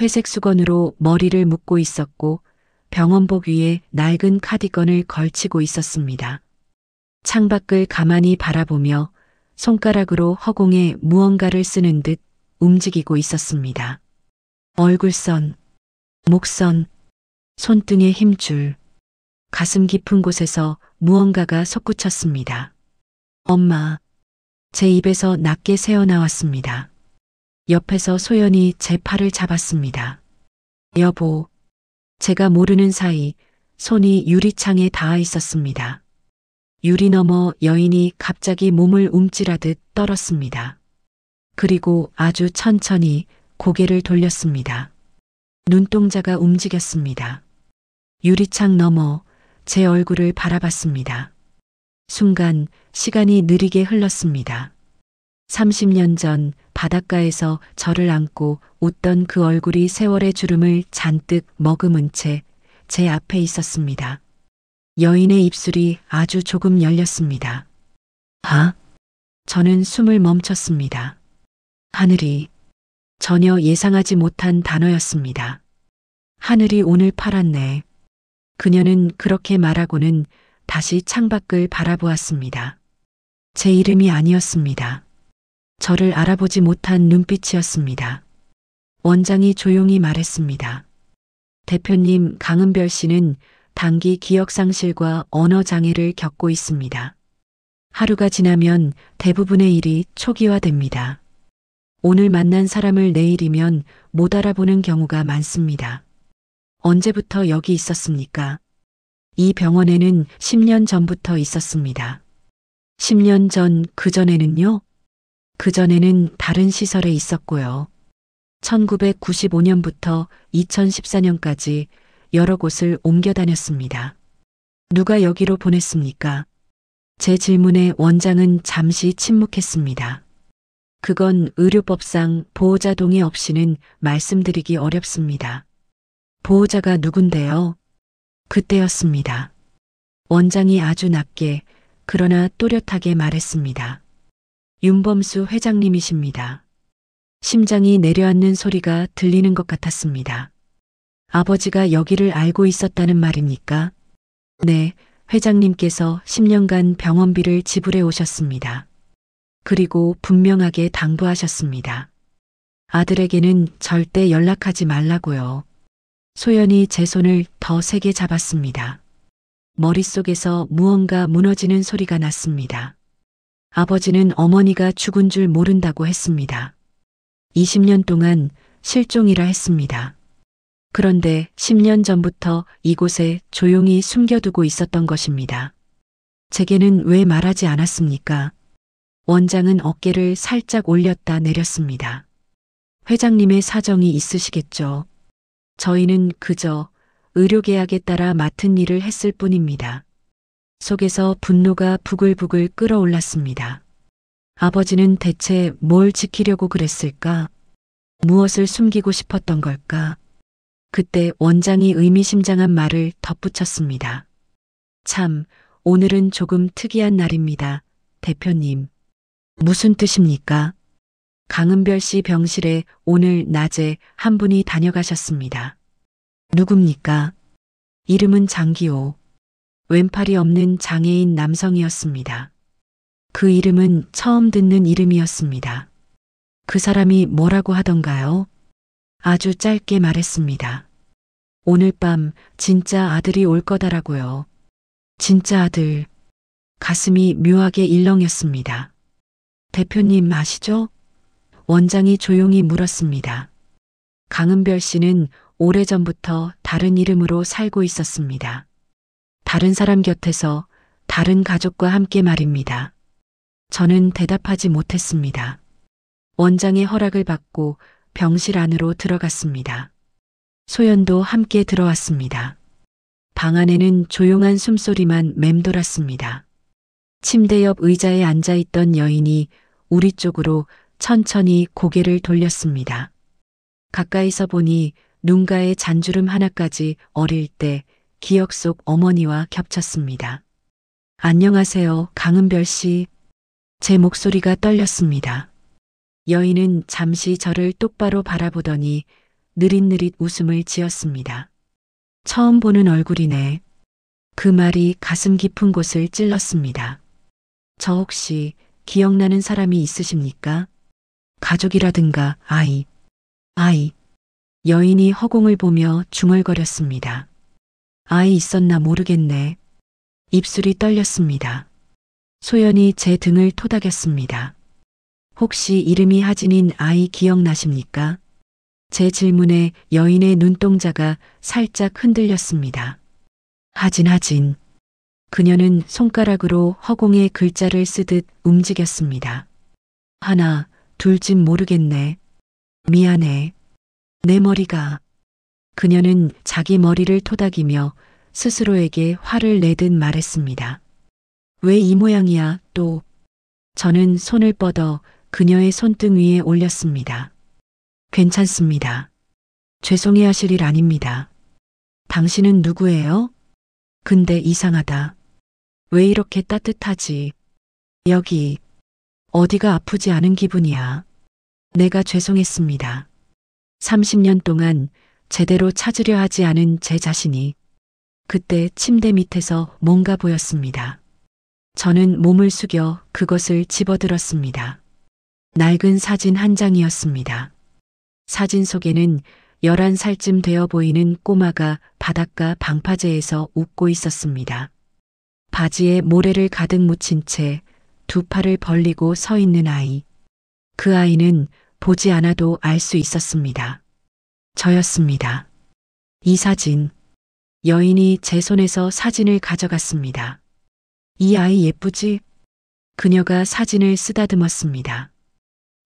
회색 수건으로 머리를 묶고 있었고 병원복 위에 낡은 카디건을 걸치고 있었습니다. 창밖을 가만히 바라보며 손가락으로 허공에 무언가를 쓰는 듯 움직이고 있었습니다. 얼굴선, 목선, 손등의 힘줄, 가슴 깊은 곳에서 무언가가 솟구쳤습니다. 엄마, 제 입에서 낮게 새어나왔습니다. 옆에서 소연이 제 팔을 잡았습니다. 여보, 제가 모르는 사이 손이 유리창에 닿아 있었습니다. 유리 너머 여인이 갑자기 몸을 움찔하듯 떨었습니다. 그리고 아주 천천히 고개를 돌렸습니다. 눈동자가 움직였습니다. 유리창 너머 제 얼굴을 바라봤습니다. 순간 시간이 느리게 흘렀습니다. 30년 전 바닷가에서 저를 안고 웃던 그 얼굴이 세월의 주름을 잔뜩 머금은 채 제 앞에 있었습니다. 여인의 입술이 아주 조금 열렸습니다. 아? 저는 숨을 멈췄습니다. 하늘이. 전혀 예상하지 못한 단어였습니다. 하늘이 오늘 파랗네. 그녀는 그렇게 말하고는 다시 창밖을 바라보았습니다. 제 이름이 아니었습니다. 저를 알아보지 못한 눈빛이었습니다. 원장이 조용히 말했습니다. 대표님 강은별 씨는 단기 기억상실과 언어장애를 겪고 있습니다. 하루가 지나면 대부분의 일이 초기화됩니다. 오늘 만난 사람을 내일이면 못 알아보는 경우가 많습니다. 언제부터 여기 있었습니까? 이 병원에는 10년 전부터 있었습니다. 10년 전 그전에는요? 그전에는 다른 시설에 있었고요. 1995년부터 2014년까지 여러 곳을 옮겨 다녔습니다. 누가 여기로 보냈습니까? 제 질문에 원장은 잠시 침묵했습니다. 그건 의료법상 보호자 동의 없이는 말씀드리기 어렵습니다. 보호자가 누군데요? 그때였습니다. 원장이 아주 낮게 그러나 또렷하게 말했습니다. 윤범수 회장님이십니다. 심장이 내려앉는 소리가 들리는 것 같았습니다. 아버지가 여기를 알고 있었다는 말입니까? 네, 회장님께서 10년간 병원비를 지불해 오셨습니다. 그리고 분명하게 당부하셨습니다. 아들에게는 절대 연락하지 말라고요. 소연이 제 손을 더 세게 잡았습니다. 머릿속에서 무언가 무너지는 소리가 났습니다. 아버지는 어머니가 죽은 줄 모른다고 했습니다. 20년 동안 실종이라 했습니다. 그런데 10년 전부터 이곳에 조용히 숨겨두고 있었던 것입니다. 제게는 왜 말하지 않았습니까? 원장은 어깨를 살짝 올렸다 내렸습니다. 회장님의 사정이 있으시겠죠. 저희는 그저 의료계약에 따라 맡은 일을 했을 뿐입니다. 속에서 분노가 부글부글 끓어올랐습니다. 아버지는 대체 뭘 지키려고 그랬을까? 무엇을 숨기고 싶었던 걸까? 그때 원장이 의미심장한 말을 덧붙였습니다. 참, 오늘은 조금 특이한 날입니다. 대표님. 무슨 뜻입니까? 강은별 씨 병실에 오늘 낮에 한 분이 다녀가셨습니다. 누굽니까? 이름은 장기호. 왼팔이 없는 장애인 남성이었습니다. 그 이름은 처음 듣는 이름이었습니다. 그 사람이 뭐라고 하던가요? 아주 짧게 말했습니다. 오늘 밤 진짜 아들이 올 거다라고요. 진짜 아들. 가슴이 묘하게 일렁였습니다. 대표님 아시죠? 원장이 조용히 물었습니다. 강은별 씨는 오래전부터 다른 이름으로 살고 있었습니다. 다른 사람 곁에서 다른 가족과 함께 말입니다. 저는 대답하지 못했습니다. 원장의 허락을 받고 병실 안으로 들어갔습니다. 소연도 함께 들어왔습니다. 방 안에는 조용한 숨소리만 맴돌았습니다. 침대 옆 의자에 앉아있던 여인이 우리 쪽으로 천천히 고개를 돌렸습니다. 가까이서 보니 눈가에 잔주름 하나까지 어릴 때 기억 속 어머니와 겹쳤습니다. 안녕하세요, 강은별 씨. 제 목소리가 떨렸습니다. 여인은 잠시 저를 똑바로 바라보더니 느릿느릿 웃음을 지었습니다. 처음 보는 얼굴이네. 그 말이 가슴 깊은 곳을 찔렀습니다. 저 혹시 기억나는 사람이 있으십니까? 가족이라든가 아이. 여인이 허공을 보며 중얼거렸습니다. 아이 있었나 모르겠네. 입술이 떨렸습니다. 소연이 제 등을 토닥였습니다. 혹시 이름이 하진인 아이 기억나십니까? 제 질문에 여인의 눈동자가 살짝 흔들렸습니다. 하진. 그녀는 손가락으로 허공에 글자를 쓰듯 움직였습니다. 하나, 둘쯤 모르겠네. 미안해. 내 머리가. 그녀는 자기 머리를 토닥이며 스스로에게 화를 내듯 말했습니다. 왜 이 모양이야, 또. 저는 손을 뻗어 그녀의 손등 위에 올렸습니다. 괜찮습니다. 죄송해 하실 일 아닙니다. 당신은 누구예요? 근데 이상하다. 왜 이렇게 따뜻하지? 여기, 어디가 아프지 않은 기분이야. 내가 죄송했습니다. 30년 동안 제대로 찾으려 하지 않은 제 자신이 그때 침대 밑에서 뭔가 보였습니다. 저는 몸을 숙여 그것을 집어들었습니다. 낡은 사진 한 장이었습니다. 사진 속에는 11살쯤 되어 보이는 꼬마가 바닷가 방파제에서 웃고 있었습니다. 바지에 모래를 가득 묻힌 채 두 팔을 벌리고 서 있는 아이. 그 아이는 보지 않아도 알 수 있었습니다. 저였습니다. 이 사진. 여인이 제 손에서 사진을 가져갔습니다. 이 아이 예쁘지? 그녀가 사진을 쓰다듬었습니다.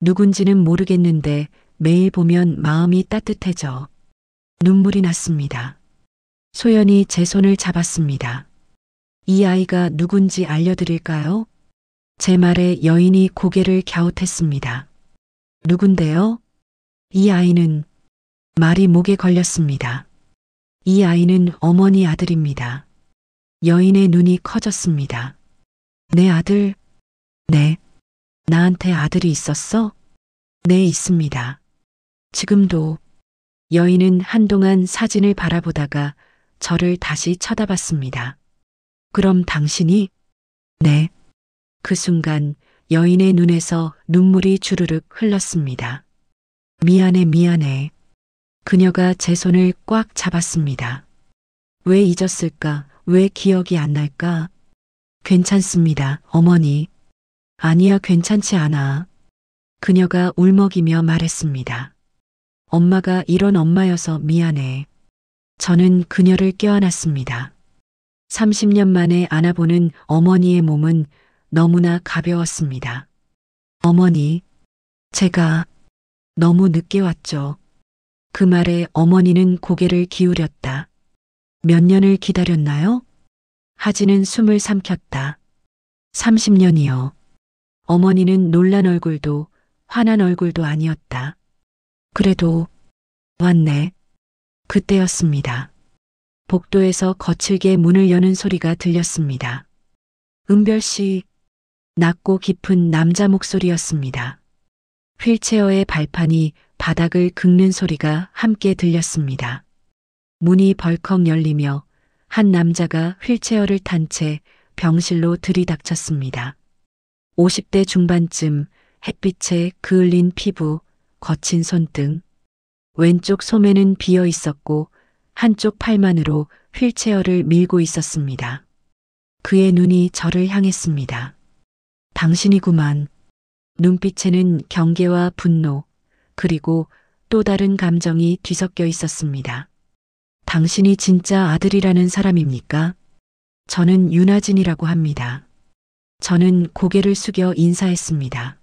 누군지는 모르겠는데 매일 보면 마음이 따뜻해져. 눈물이 났습니다. 소연이 제 손을 잡았습니다. 이 아이가 누군지 알려드릴까요? 제 말에 여인이 고개를 갸웃했습니다. 누군데요? 이 아이는 말이 목에 걸렸습니다. 이 아이는 어머니 아들입니다. 여인의 눈이 커졌습니다. 내 아들? 네. 나한테 아들이 있었어? 네, 있습니다. 지금도. 여인은 한동안 사진을 바라보다가 저를 다시 쳐다봤습니다. 그럼 당신이? 네. 그 순간 여인의 눈에서 눈물이 주르륵 흘렀습니다. 미안해. 그녀가 제 손을 꽉 잡았습니다. 왜 잊었을까? 왜 기억이 안 날까? 괜찮습니다, 어머니. 아니야, 괜찮지 않아. 그녀가 울먹이며 말했습니다. 엄마가 이런 엄마여서 미안해. 저는 그녀를 껴안았습니다. 30년 만에 안아보는 어머니의 몸은 너무나 가벼웠습니다. 어머니, 제가 너무 늦게 왔죠. 그 말에 어머니는 고개를 기울였다. 몇 년을 기다렸나요? 하진은 숨을 삼켰다. 30년이요. 어머니는 놀란 얼굴도 화난 얼굴도 아니었다. 그래도 왔네. 그때였습니다. 복도에서 거칠게 문을 여는 소리가 들렸습니다. 은별 씨, 낮고 깊은 남자 목소리였습니다. 휠체어의 발판이 바닥을 긁는 소리가 함께 들렸습니다. 문이 벌컥 열리며 한 남자가 휠체어를 탄 채 병실로 들이닥쳤습니다. 50대 중반쯤, 햇빛에 그을린 피부, 거친 손등. 왼쪽 소매는 비어 있었고 한쪽 팔만으로 휠체어를 밀고 있었습니다. 그의 눈이 저를 향했습니다. 당신이구만. 눈빛에는 경계와 분노, 그리고 또 다른 감정이 뒤섞여 있었습니다. 당신이 진짜 아들이라는 사람입니까? 저는 윤하진이라고 합니다. 저는 고개를 숙여 인사했습니다.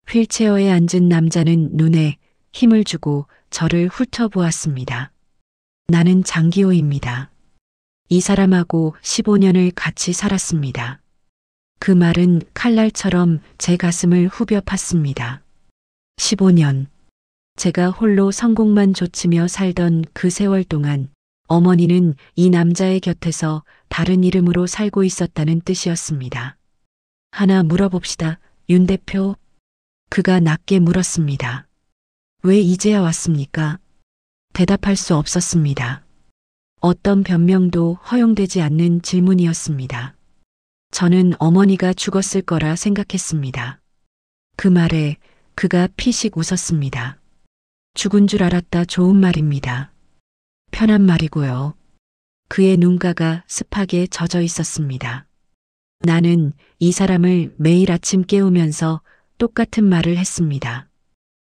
휠체어에 앉은 남자는 눈에 힘을 주고 저를 훑어보았습니다. 나는 장기호입니다. 이 사람하고 15년을 같이 살았습니다. 그 말은 칼날처럼 제 가슴을 후벼 팠습니다. 15년. 제가 홀로 성공만 좇으며 살던 그 세월 동안 어머니는 이 남자의 곁에서 다른 이름으로 살고 있었다는 뜻이었습니다. 하나 물어봅시다, 윤 대표. 그가 낮게 물었습니다. 왜 이제야 왔습니까? 대답할 수 없었습니다. 어떤 변명도 허용되지 않는 질문이었습니다. 저는 어머니가 죽었을 거라 생각했습니다. 그 말에 그가 피식 웃었습니다. 죽은 줄 알았다 좋은 말입니다. 편한 말이고요. 그의 눈가가 습하게 젖어 있었습니다. 나는 이 사람을 매일 아침 깨우면서 똑같은 말을 했습니다.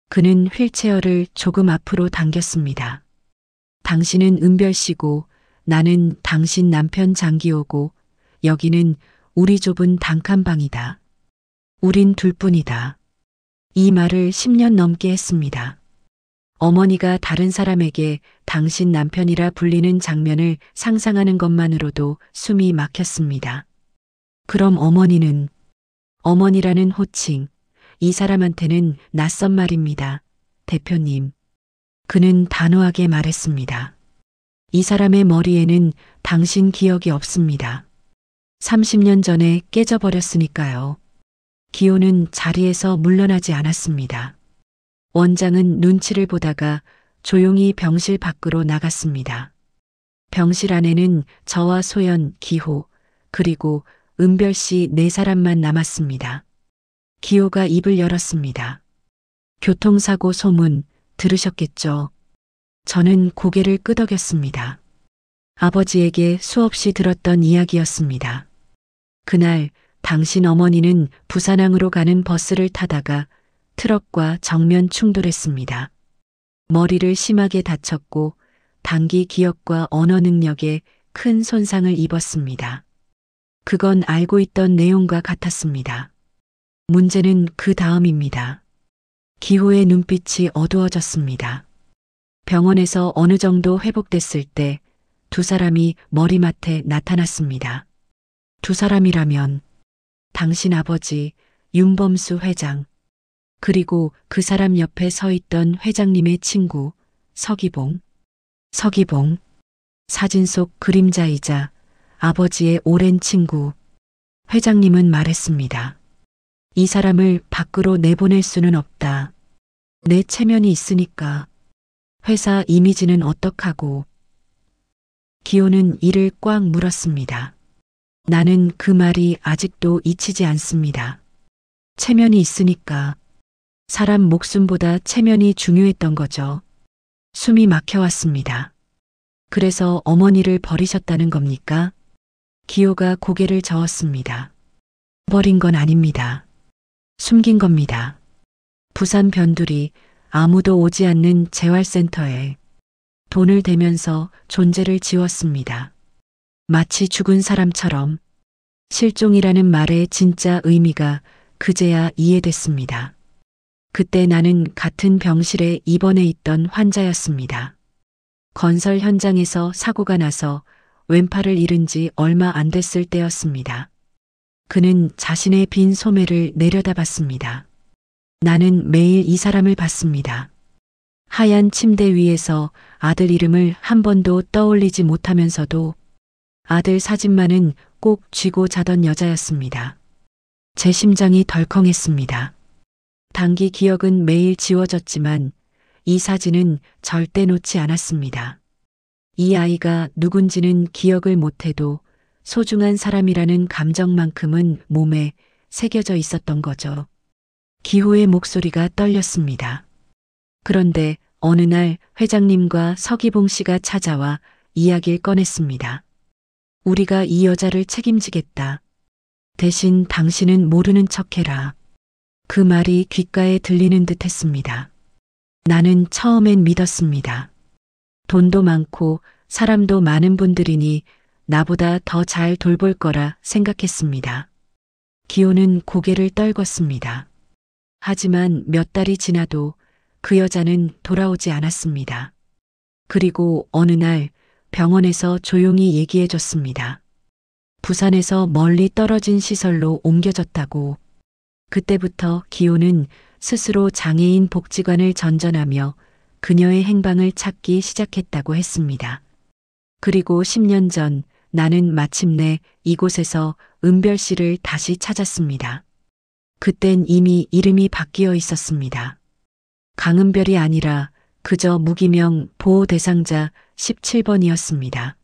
그는 휠체어를 조금 앞으로 당겼습니다. 당신은 은별 씨고 나는 당신 남편 장기호고 여기는 우리 좁은 단칸방이다. 우린 둘뿐이다. 이 말을 10년 넘게 했습니다. 어머니가 다른 사람에게 당신 남편이라 불리는 장면을 상상하는 것만으로도 숨이 막혔습니다. 그럼 어머니는, 어머니라는 호칭, 이 사람한테는 낯선 말입니다. 대표님. 그는 단호하게 말했습니다. 이 사람의 머리에는 당신 기억이 없습니다. 30년 전에 깨져버렸으니까요. 기호는 자리에서 물러나지 않았습니다. 원장은 눈치를 보다가 조용히 병실 밖으로 나갔습니다. 병실 안에는 저와 소연, 기호, 그리고 은별 씨 네 사람만 남았습니다. 기호가 입을 열었습니다. 교통사고 소문 들으셨겠죠? 저는 고개를 끄덕였습니다. 아버지에게 수없이 들었던 이야기였습니다. 그날 당신 어머니는 부산항으로 가는 버스를 타다가 트럭과 정면 충돌했습니다. 머리를 심하게 다쳤고 단기 기억과 언어 능력에 큰 손상을 입었습니다. 그건 알고 있던 내용과 같았습니다. 문제는 그 다음입니다. 기호의 눈빛이 어두워졌습니다. 병원에서 어느 정도 회복됐을 때 두 사람이 머리맡에 나타났습니다. 두 사람이라면 당신 아버지 윤범수 회장, 그리고 그 사람 옆에 서 있던 회장님의 친구 서기봉. 서기봉, 사진 속 그림자이자 아버지의 오랜 친구. 회장님은 말했습니다. 이 사람을 밖으로 내보낼 수는 없다. 내 체면이 있으니까. 회사 이미지는 어떡하고. 기호는 이를 꽉 물었습니다. 나는 그 말이 아직도 잊히지 않습니다. 체면이 있으니까. 사람 목숨보다 체면이 중요했던 거죠. 숨이 막혀왔습니다. 그래서 어머니를 버리셨다는 겁니까? 기호가 고개를 저었습니다. 버린 건 아닙니다. 숨긴 겁니다. 부산 변두리 아무도 오지 않는 재활센터에 돈을 대면서 존재를 지웠습니다. 마치 죽은 사람처럼. 실종이라는 말의 진짜 의미가 그제야 이해됐습니다. 그때 나는 같은 병실에 입원해 있던 환자였습니다. 건설 현장에서 사고가 나서 왼팔을 잃은 지 얼마 안 됐을 때였습니다. 그는 자신의 빈 소매를 내려다봤습니다. 나는 매일 이 사람을 봤습니다. 하얀 침대 위에서 아들 이름을 한 번도 떠올리지 못하면서도 아들 사진만은 꼭 쥐고 자던 여자였습니다. 제 심장이 덜컹했습니다. 단기 기억은 매일 지워졌지만 이 사진은 절대 놓지 않았습니다. 이 아이가 누군지는 기억을 못해도 소중한 사람이라는 감정만큼은 몸에 새겨져 있었던 거죠. 기호의 목소리가 떨렸습니다. 그런데 어느 날 회장님과 서기봉 씨가 찾아와 이야기를 꺼냈습니다. 우리가 이 여자를 책임지겠다. 대신 당신은 모르는 척해라. 그 말이 귓가에 들리는 듯 했습니다. 나는 처음엔 믿었습니다. 돈도 많고 사람도 많은 분들이니 나보다 더 잘 돌볼 거라 생각했습니다. 기호는 고개를 떨궜습니다. 하지만 몇 달이 지나도 그 여자는 돌아오지 않았습니다. 그리고 어느 날 병원에서 조용히 얘기해 줬습니다. 부산에서 멀리 떨어진 시설로 옮겨졌다고. 그때부터 기호는 스스로 장애인 복지관을 전전하며 그녀의 행방을 찾기 시작했다고 했습니다. 그리고 10년 전 나는 마침내 이곳에서 은별 씨를 다시 찾았습니다. 그땐 이미 이름이 바뀌어 있었습니다. 강은별이 아니라 그저 무기명 보호 대상자 17번이었습니다.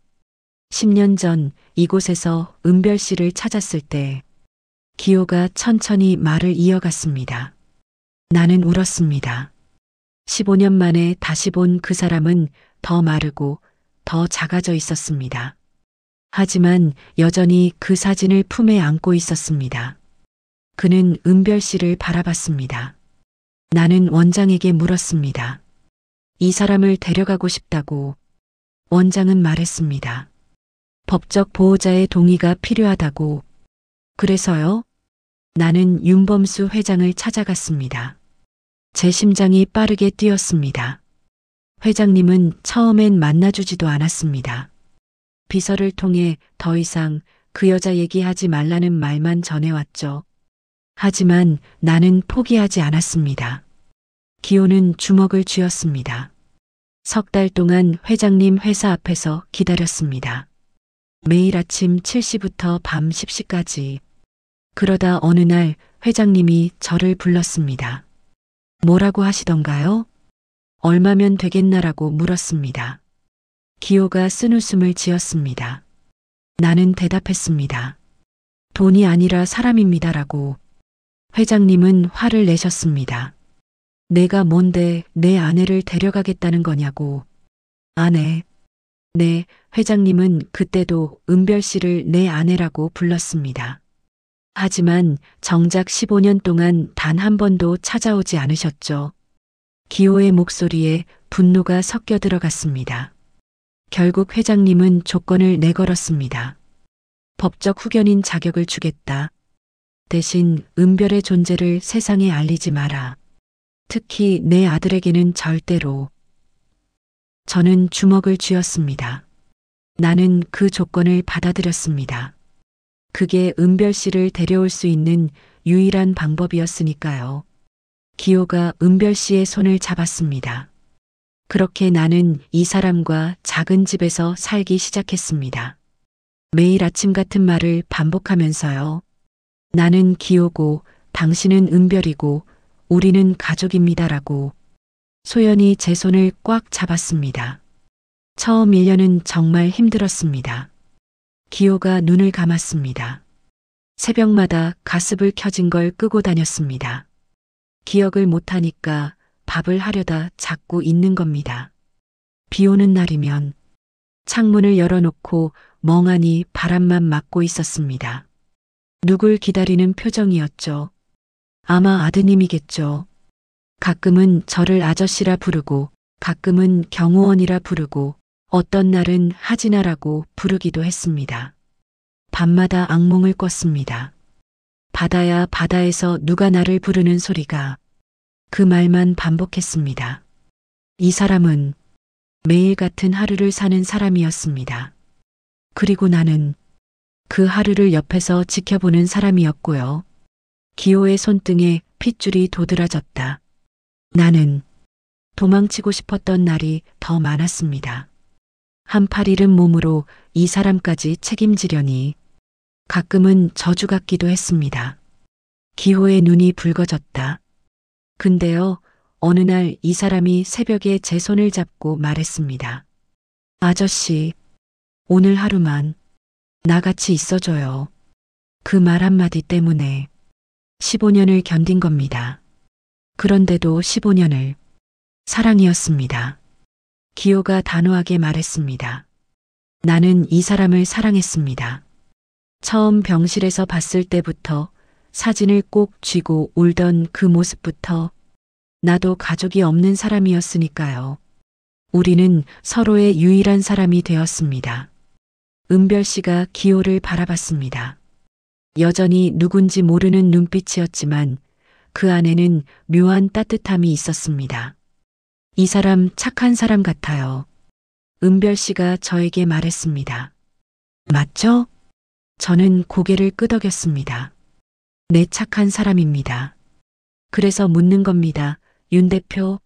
10년 전 이곳에서 은별 씨를 찾았을 때 기호가 천천히 말을 이어갔습니다. 나는 울었습니다. 15년 만에 다시 본 그 사람은 더 마르고 더 작아져 있었습니다. 하지만 여전히 그 사진을 품에 안고 있었습니다. 그는 은별 씨를 바라봤습니다. 나는 원장에게 물었습니다. 이 사람을 데려가고 싶다고. 원장은 말했습니다. 법적 보호자의 동의가 필요하다고. 그래서요? 나는 윤범수 회장을 찾아갔습니다. 제 심장이 빠르게 뛰었습니다. 회장님은 처음엔 만나주지도 않았습니다. 비서를 통해 더 이상 그 여자 얘기하지 말라는 말만 전해왔죠. 하지만 나는 포기하지 않았습니다. 기호는 주먹을 쥐었습니다. 석 달 동안 회장님 회사 앞에서 기다렸습니다. 매일 아침 7시부터 밤 10시까지. 그러다 어느 날 회장님이 저를 불렀습니다. 뭐라고 하시던가요? 얼마면 되겠나라고 물었습니다. 기호가 쓴웃음을 지었습니다. 나는 대답했습니다. 돈이 아니라 사람입니다라고. 회장님은 화를 내셨습니다. 내가 뭔데 내 아내를 데려가겠다는 거냐고. 아내. 네, 회장님은 그때도 은별 씨를 내 아내라고 불렀습니다. 하지만 정작 15년 동안 단 한 번도 찾아오지 않으셨죠. 기호의 목소리에 분노가 섞여 들어갔습니다. 결국 회장님은 조건을 내걸었습니다. 법적 후견인 자격을 주겠다. 대신 은별의 존재를 세상에 알리지 마라. 특히 내 아들에게는 절대로. 저는 주먹을 쥐었습니다. 나는 그 조건을 받아들였습니다. 그게 은별 씨를 데려올 수 있는 유일한 방법이었으니까요. 기호가 은별 씨의 손을 잡았습니다. 그렇게 나는 이 사람과 작은 집에서 살기 시작했습니다. 매일 아침 같은 말을 반복하면서요. 나는 기호고 당신은 은별이고 우리는 가족입니다라고. 소연이 제 손을 꽉 잡았습니다. 처음 1년은 정말 힘들었습니다. 기호가 눈을 감았습니다. 새벽마다 가습을 켜진 걸 끄고 다녔습니다. 기억을 못하니까 밥을 하려다 자꾸 잊는 겁니다. 비 오는 날이면 창문을 열어놓고 멍하니 바람만 맞고 있었습니다. 누굴 기다리는 표정이었죠. 아마 아드님이겠죠. 가끔은 저를 아저씨라 부르고 가끔은 경호원이라 부르고 어떤 날은 하진아라고 부르기도 했습니다. 밤마다 악몽을 꿨습니다. 바다야 바다에서 누가 나를 부르는 소리가 그 말만 반복했습니다. 이 사람은 매일 같은 하루를 사는 사람이었습니다. 그리고 나는 그 하루를 옆에서 지켜보는 사람이었고요. 기호의 손등에 핏줄이 도드라졌다. 나는 도망치고 싶었던 날이 더 많았습니다. 한 팔 잃은 몸으로 이 사람까지 책임지려니 가끔은 저주 같기도 했습니다. 기호의 눈이 붉어졌다. 근데요, 어느 날 이 사람이 새벽에 제 손을 잡고 말했습니다. 아저씨, 오늘 하루만 나같이 있어줘요. 그 말 한마디 때문에 15년을 견딘 겁니다. 그런데도 15년을 사랑이었습니다. 기호가 단호하게 말했습니다. 나는 이 사람을 사랑했습니다. 처음 병실에서 봤을 때부터 사진을 꼭 쥐고 울던 그 모습부터 나도 가족이 없는 사람이었으니까요. 우리는 서로의 유일한 사람이 되었습니다. 은별 씨가 기호를 바라봤습니다. 여전히 누군지 모르는 눈빛이었지만 그 안에는 묘한 따뜻함이 있었습니다. 이 사람 착한 사람 같아요. 은별 씨가 저에게 말했습니다. 맞죠? 저는 고개를 끄덕였습니다. 네, 착한 사람입니다. 그래서 묻는 겁니다. 윤 대표.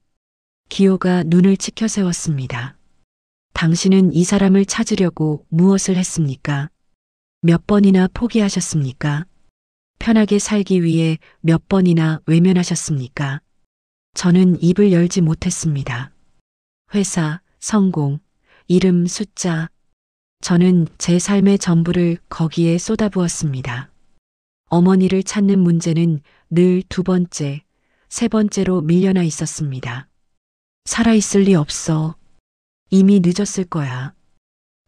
기호가 눈을 치켜 세웠습니다. 당신은 이 사람을 찾으려고 무엇을 했습니까? 몇 번이나 포기하셨습니까? 편하게 살기 위해 몇 번이나 외면하셨습니까? 저는 입을 열지 못했습니다. 회사, 성공, 이름, 숫자. 저는 제 삶의 전부를 거기에 쏟아부었습니다. 어머니를 찾는 문제는 늘 두 번째, 세 번째로 밀려나 있었습니다. 살아있을 리 없어. 이미 늦었을 거야.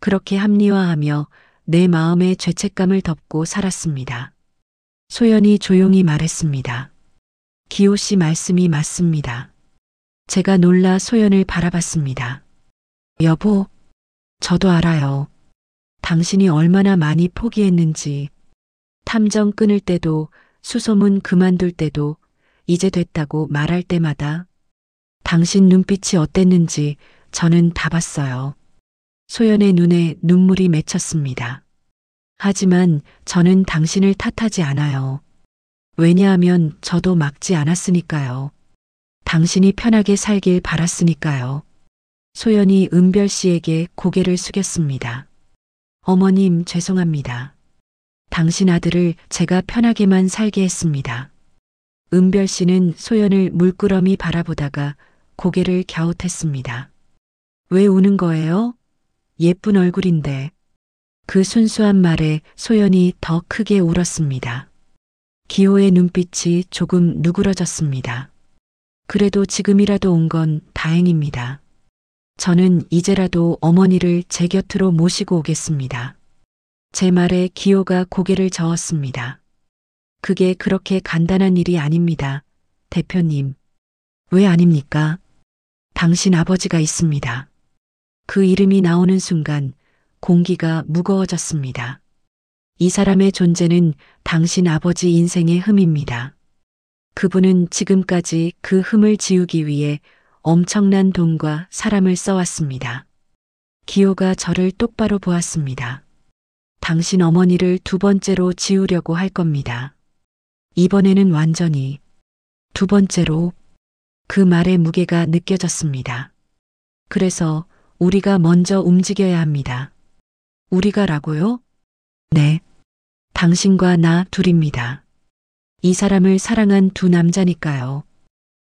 그렇게 합리화하며 내 마음의 죄책감을 덮고 살았습니다. 소연이 조용히 말했습니다. 기호 씨 말씀이 맞습니다. 제가 놀라 소연을 바라봤습니다. 여보, 저도 알아요. 당신이 얼마나 많이 포기했는지. 탐정 끊을 때도, 수소문 그만둘 때도, 이제 됐다고 말할 때마다 당신 눈빛이 어땠는지 저는 다 봤어요. 소연의 눈에 눈물이 맺혔습니다. 하지만 저는 당신을 탓하지 않아요. 왜냐하면 저도 막지 않았으니까요. 당신이 편하게 살길 바랐으니까요. 소연이 은별 씨에게 고개를 숙였습니다. 어머님, 죄송합니다. 당신 아들을 제가 편하게만 살게 했습니다. 은별 씨는 소연을 물끄러미 바라보다가 고개를 갸웃했습니다. 왜 우는 거예요? 예쁜 얼굴인데. 그 순수한 말에 소연이 더 크게 울었습니다. 기호의 눈빛이 조금 누그러졌습니다. 그래도 지금이라도 온 건 다행입니다. 저는 이제라도 어머니를 제 곁으로 모시고 오겠습니다. 제 말에 기호가 고개를 저었습니다. 그게 그렇게 간단한 일이 아닙니다. 대표님. 왜 아닙니까? 당신 아버지가 있습니다. 그 이름이 나오는 순간 공기가 무거워졌습니다. 이 사람의 존재는 당신 아버지 인생의 흠입니다. 그분은 지금까지 그 흠을 지우기 위해 엄청난 돈과 사람을 써왔습니다. 기호가 저를 똑바로 보았습니다. 당신 어머니를 두 번째로 지우려고 할 겁니다. 이번에는 완전히 두 번째로. 그 말의 무게가 느껴졌습니다. 그래서 우리가 먼저 움직여야 합니다. 우리가라고요? 네. 당신과 나 둘입니다. 이 사람을 사랑한 두 남자니까요.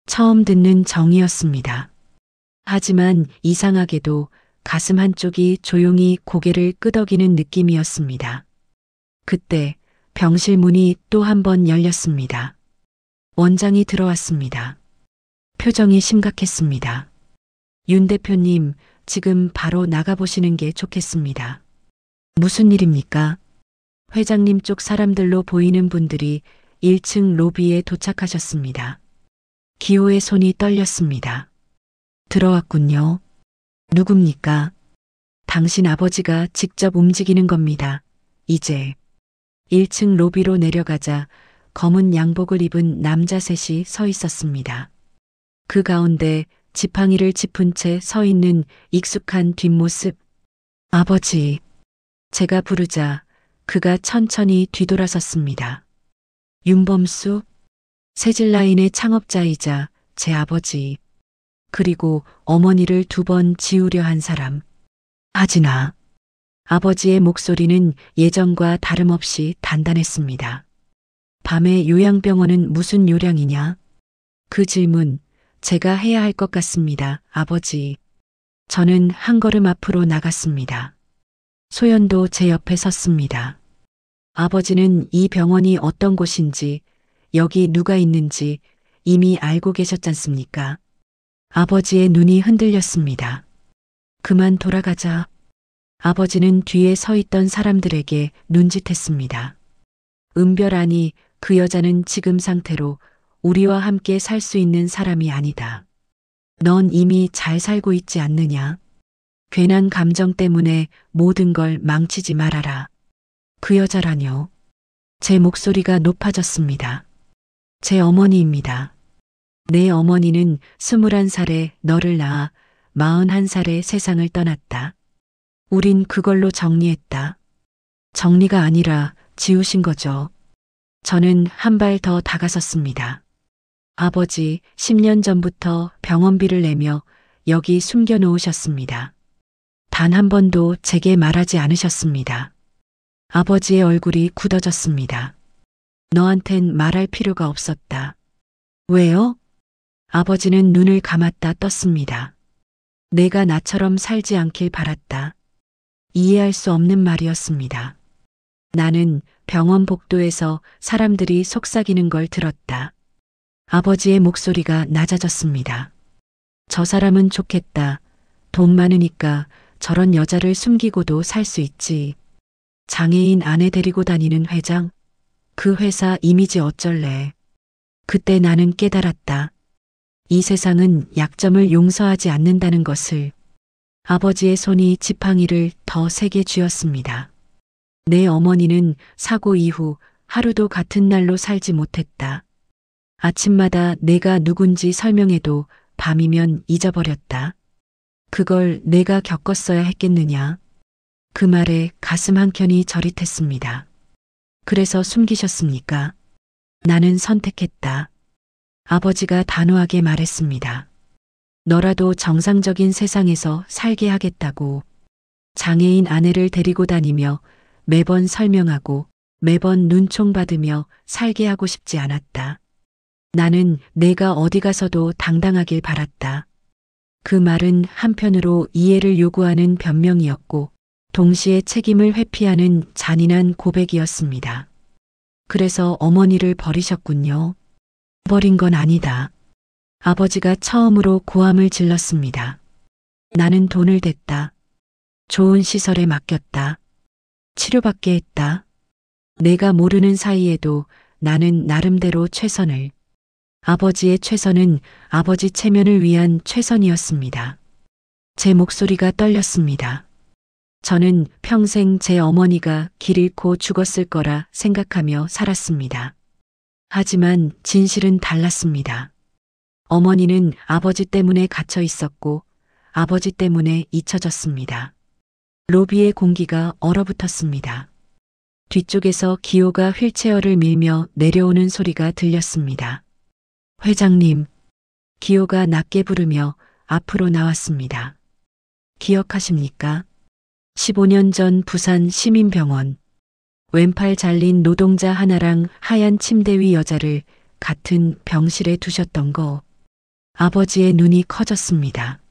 처음 듣는 정이었습니다. 하지만 이상하게도 가슴 한쪽이 조용히 고개를 끄덕이는 느낌이었습니다. 그때 병실 문이 또 한 번 열렸습니다. 원장이 들어왔습니다. 표정이 심각했습니다. 윤 대표님, 지금 바로 나가보시는 게 좋겠습니다. 무슨 일입니까? 회장님 쪽 사람들로 보이는 분들이 1층 로비에 도착하셨습니다. 기호의 손이 떨렸습니다. 들어왔군요. 누굽니까? 당신 아버지가 직접 움직이는 겁니다. 이제 1층 로비로 내려가자 검은 양복을 입은 남자 셋이 서 있었습니다. 그 가운데 지팡이를 짚은 채 서 있는 익숙한 뒷모습. 아버지. 제가 부르자 그가 천천히 뒤돌아섰습니다. 윤범수, 새질라인의 창업자이자 제 아버지, 그리고 어머니를 2번 지우려 한 사람. 하진아. 아버지의 목소리는 예전과 다름없이 단단했습니다. 밤에 요양병원은 무슨 요량이냐? 그 질문, 제가 해야 할 것 같습니다, 아버지. 저는 한 걸음 앞으로 나갔습니다. 소연도 제 옆에 섰습니다. 아버지는 이 병원이 어떤 곳인지, 여기 누가 있는지 이미 알고 계셨잖습니까? 아버지의 눈이 흔들렸습니다. 그만 돌아가자. 아버지는 뒤에 서 있던 사람들에게 눈짓했습니다. 은별아니, 그 여자는 지금 상태로 우리와 함께 살 수 있는 사람이 아니다. 넌 이미 잘 살고 있지 않느냐? 괜한 감정 때문에 모든 걸 망치지 말아라. 그 여자라뇨. 제 목소리가 높아졌습니다. 제 어머니입니다. 내 어머니는 21살에 너를 낳아 41살에 세상을 떠났다. 우린 그걸로 정리했다. 정리가 아니라 지우신 거죠. 저는 한 발 더 다가섰습니다. 아버지, 10년 전부터 병원비를 내며 여기 숨겨 놓으셨습니다. 단 한 번도 제게 말하지 않으셨습니다. 아버지의 얼굴이 굳어졌습니다. 너한텐 말할 필요가 없었다. 왜요? 아버지는 눈을 감았다 떴습니다. 내가 나처럼 살지 않길 바랐다. 이해할 수 없는 말이었습니다. 나는 병원 복도에서 사람들이 속삭이는 걸 들었다. 아버지의 목소리가 낮아졌습니다. 저 사람은 좋겠다. 돈 많으니까 저런 여자를 숨기고도 살 수 있지. 장애인 아내 데리고 다니는 회장? 그 회사 이미지 어쩔래. 그때 나는 깨달았다. 이 세상은 약점을 용서하지 않는다는 것을. 아버지의 손이 지팡이를 더 세게 쥐었습니다. 내 어머니는 사고 이후 하루도 같은 날로 살지 못했다. 아침마다 내가 누군지 설명해도 밤이면 잊어버렸다. 그걸 내가 겪었어야 했겠느냐. 그 말에 가슴 한켠이 저릿했습니다. 그래서 숨기셨습니까? 나는 선택했다. 아버지가 단호하게 말했습니다. 너라도 정상적인 세상에서 살게 하겠다고. 장애인 아내를 데리고 다니며 매번 설명하고 매번 눈총 받으며 살게 하고 싶지 않았다. 나는 내가 어디 가서도 당당하길 바랐다. 그 말은 한편으로 이해를 요구하는 변명이었고 동시에 책임을 회피하는 잔인한 고백이었습니다. 그래서 어머니를 버리셨군요. 버린 건 아니다. 아버지가 처음으로 고함을 질렀습니다. 나는 돈을 댔다. 좋은 시설에 맡겼다. 치료받게 했다. 내가 모르는 사이에도 나는 나름대로 최선을. 아버지의 최선은 아버지 체면을 위한 최선이었습니다. 제 목소리가 떨렸습니다. 저는 평생 제 어머니가 길 잃고 죽었을 거라 생각하며 살았습니다. 하지만 진실은 달랐습니다. 어머니는 아버지 때문에 갇혀 있었고 아버지 때문에 잊혀졌습니다. 로비의 공기가 얼어붙었습니다. 뒤쪽에서 기호가 휠체어를 밀며 내려오는 소리가 들렸습니다. 회장님, 기호가 낮게 부르며 앞으로 나왔습니다. 기억하십니까? 15년 전 부산 시민병원. 왼팔 잘린 노동자 하나랑 하얀 침대 위 여자를 같은 병실에 두셨던 거. 아버지의 눈이 커졌습니다.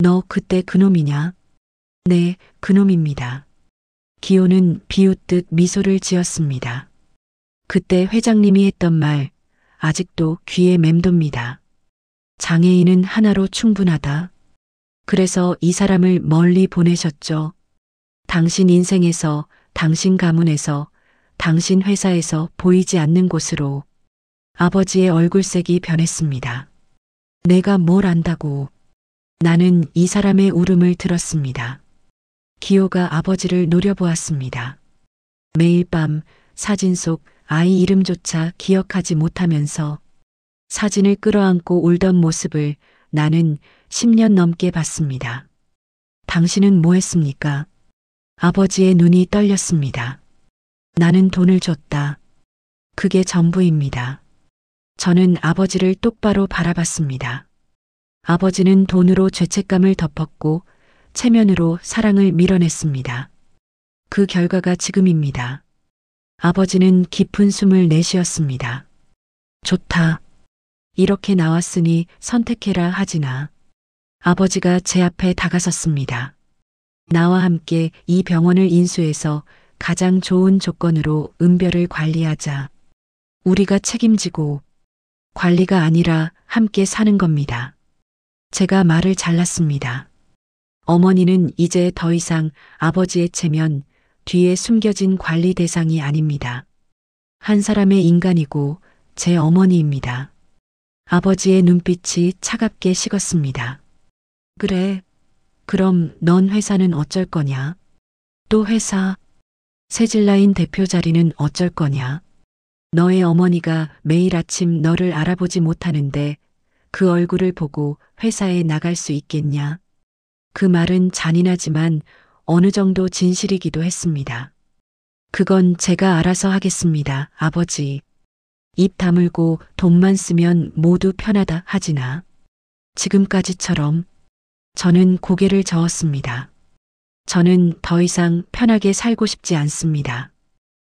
너 그때 그놈이냐? 네, 그놈입니다. 기호는 비웃듯 미소를 지었습니다. 그때 회장님이 했던 말, 아직도 귀에 맴돕니다. 장애인은 하나로 충분하다. 그래서 이 사람을 멀리 보내셨죠. 당신 인생에서, 당신 가문에서, 당신 회사에서 보이지 않는 곳으로. 아버지의 얼굴색이 변했습니다. 내가 뭘 안다고. 나는 이 사람의 울음을 들었습니다. 기호가 아버지를 노려보았습니다. 매일 밤 사진 속 아이 이름조차 기억하지 못하면서 사진을 끌어안고 울던 모습을 나는 10년 넘게 봤습니다. 당신은 뭐 했습니까? 아버지의 눈이 떨렸습니다. 나는 돈을 줬다. 그게 전부입니다. 저는 아버지를 똑바로 바라봤습니다. 아버지는 돈으로 죄책감을 덮었고 체면으로 사랑을 밀어냈습니다. 그 결과가 지금입니다. 아버지는 깊은 숨을 내쉬었습니다. 좋다. 이렇게 나왔으니 선택해라 하지나. 아버지가 제 앞에 다가섰습니다. 나와 함께 이 병원을 인수해서 가장 좋은 조건으로 은별을 관리하자. 우리가 책임지고 관리가 아니라 함께 사는 겁니다. 제가 말을 잘랐습니다. 어머니는 이제 더 이상 아버지의 체면 뒤에 숨겨진 관리 대상이 아닙니다. 한 사람의 인간이고 제 어머니입니다. 아버지의 눈빛이 차갑게 식었습니다. 그래. 그럼 넌 회사는 어쩔 거냐? 또 회사? 세질라인 대표 자리는 어쩔 거냐? 너의 어머니가 매일 아침 너를 알아보지 못하는데 그 얼굴을 보고 회사에 나갈 수 있겠냐? 그 말은 잔인하지만 어느 정도 진실이기도 했습니다. 그건 제가 알아서 하겠습니다, 아버지. 입 다물고 돈만 쓰면 모두 편하다 하지나. 지금까지처럼. 저는 고개를 저었습니다. 저는 더 이상 편하게 살고 싶지 않습니다.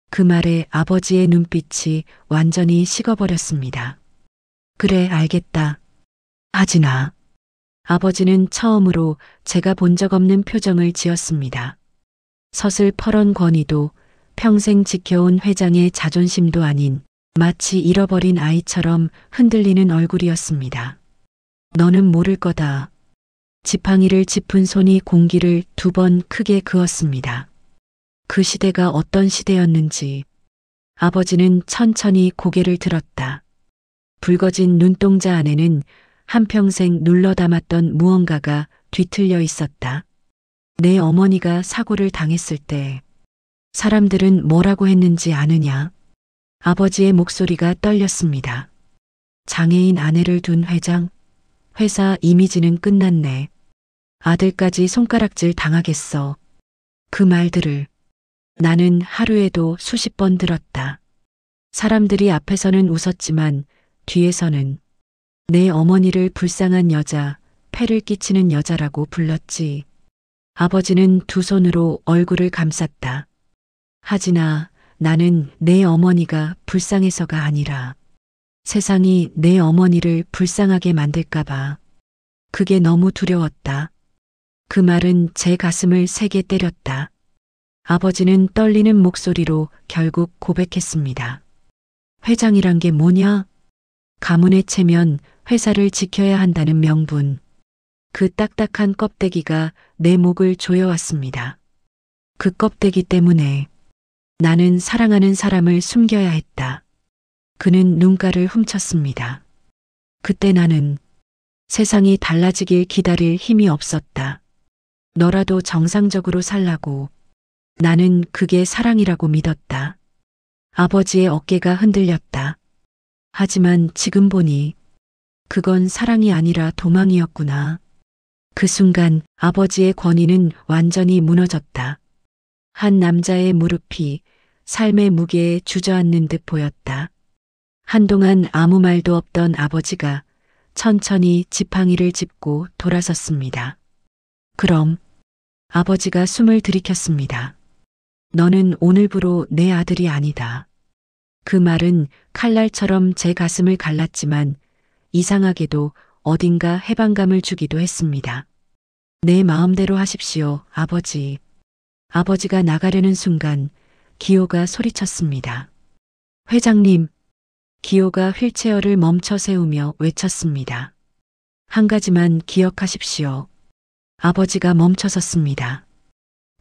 그 말에 아버지의 눈빛이 완전히 식어버렸습니다. 그래, 알겠다. 하지나. 아버지는 처음으로 제가 본 적 없는 표정을 지었습니다. 서슬퍼런 권위도 평생 지켜온 회장의 자존심도 아닌 마치 잃어버린 아이처럼 흔들리는 얼굴이었습니다. 너는 모를 거다. 지팡이를 짚은 손이 공기를 2번 크게 그었습니다. 그 시대가 어떤 시대였는지. 아버지는 천천히 고개를 들었다. 붉어진 눈동자 안에는 한평생 눌러 담았던 무언가가 뒤틀려 있었다. 내 어머니가 사고를 당했을 때 사람들은 뭐라고 했는지 아느냐? 아버지의 목소리가 떨렸습니다. 장애인 아내를 둔 회장? 회사 이미지는 끝났네. 아들까지 손가락질 당하겠어. 그 말들을 나는 하루에도 수십 번 들었다. 사람들이 앞에서는 웃었지만 뒤에서는 내 어머니를 불쌍한 여자, 폐를 끼치는 여자라고 불렀지. 아버지는 2 손으로 얼굴을 감쌌다. 하지나 나는 내 어머니가 불쌍해서가 아니라 세상이 내 어머니를 불쌍하게 만들까봐. 그게 너무 두려웠다. 그 말은 제 가슴을 세게 때렸다. 아버지는 떨리는 목소리로 결국 고백했습니다. 회장이란 게 뭐냐? 가문의 체면, 회사를 지켜야 한다는 명분. 그 딱딱한 껍데기가 내 목을 조여왔습니다. 그 껍데기 때문에 나는 사랑하는 사람을 숨겨야 했다. 그는 눈가를 훔쳤습니다. 그때 나는 세상이 달라지길 기다릴 힘이 없었다. 너라도 정상적으로 살라고. 나는 그게 사랑이라고 믿었다. 아버지의 어깨가 흔들렸다. 하지만 지금 보니 그건 사랑이 아니라 도망이었구나. 그 순간 아버지의 권위는 완전히 무너졌다. 한 남자의 무릎이 삶의 무게에 주저앉는 듯 보였다. 한동안 아무 말도 없던 아버지가 천천히 지팡이를 짚고 돌아섰습니다. 그럼 아버지가 숨을 들이켰습니다. 너는 오늘부로 내 아들이 아니다. 그 말은 칼날처럼 제 가슴을 갈랐지만 이상하게도 어딘가 해방감을 주기도 했습니다. 내 마음대로 하십시오, 아버지. 아버지가 나가려는 순간 기호가 소리쳤습니다. 회장님. 기호가 휠체어를 멈춰 세우며 외쳤습니다. 한 가지만 기억하십시오. 아버지가 멈춰섰습니다.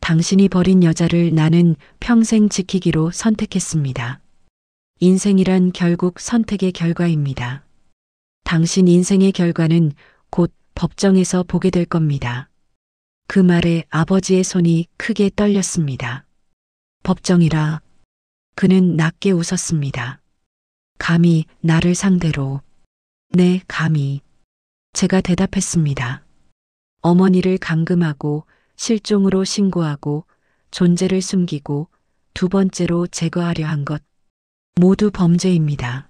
당신이 버린 여자를 나는 평생 지키기로 선택했습니다. 인생이란 결국 선택의 결과입니다. 당신 인생의 결과는 곧 법정에서 보게 될 겁니다. 그 말에 아버지의 손이 크게 떨렸습니다. 법정이라. 그는 낮게 웃었습니다. 감히 나를 상대로. 네, 감히. 제가 대답했습니다. 어머니를 감금하고 실종으로 신고하고 존재를 숨기고 두 번째로 제거하려 한 것. 모두 범죄입니다.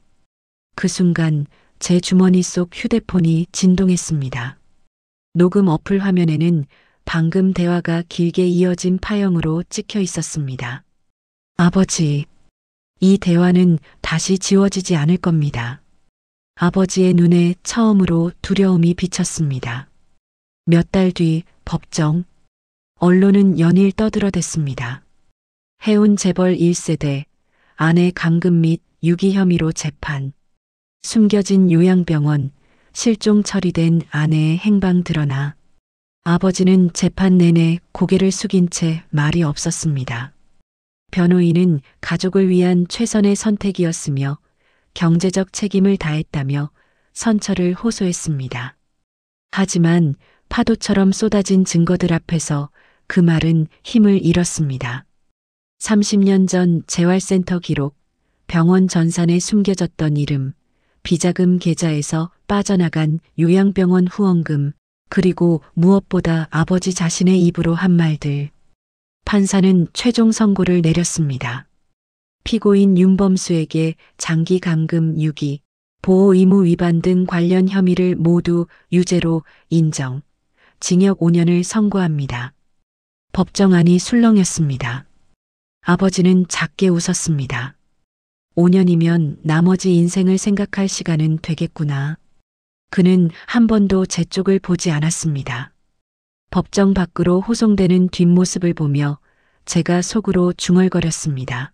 그 순간 제 주머니 속 휴대폰이 진동했습니다. 녹음 어플 화면에는 방금 대화가 길게 이어진 파형으로 찍혀 있었습니다. 아버지, 이 대화는 다시 지워지지 않을 겁니다. 아버지의 눈에 처음으로 두려움이 비쳤습니다. 몇 달 뒤 법정, 언론은 연일 떠들어댔습니다. 해운 재벌 1세대, 아내 감금 및 유기 혐의로 재판, 숨겨진 요양병원, 실종 처리된 아내의 행방 드러나 아버지는 재판 내내 고개를 숙인 채 말이 없었습니다. 변호인은 가족을 위한 최선의 선택이었으며 경제적 책임을 다했다며 선처를 호소했습니다. 하지만 파도처럼 쏟아진 증거들 앞에서 그 말은 힘을 잃었습니다. 30년 전 재활센터 기록, 병원 전산에 숨겨졌던 이름, 비자금 계좌에서 빠져나간 요양병원 후원금, 그리고 무엇보다 아버지 자신의 입으로 한 말들. 판사는 최종 선고를 내렸습니다. 피고인 윤범수에게 장기 감금 유기, 보호 의무 위반 등 관련 혐의를 모두 유죄로 인정, 징역 5년을 선고합니다. 법정안이 술렁였습니다. 아버지는 작게 웃었습니다. 5년이면 나머지 인생을 생각할 시간은 되겠구나. 그는 한 번도 제 쪽을 보지 않았습니다. 법정 밖으로 호송되는 뒷모습을 보며 제가 속으로 중얼거렸습니다.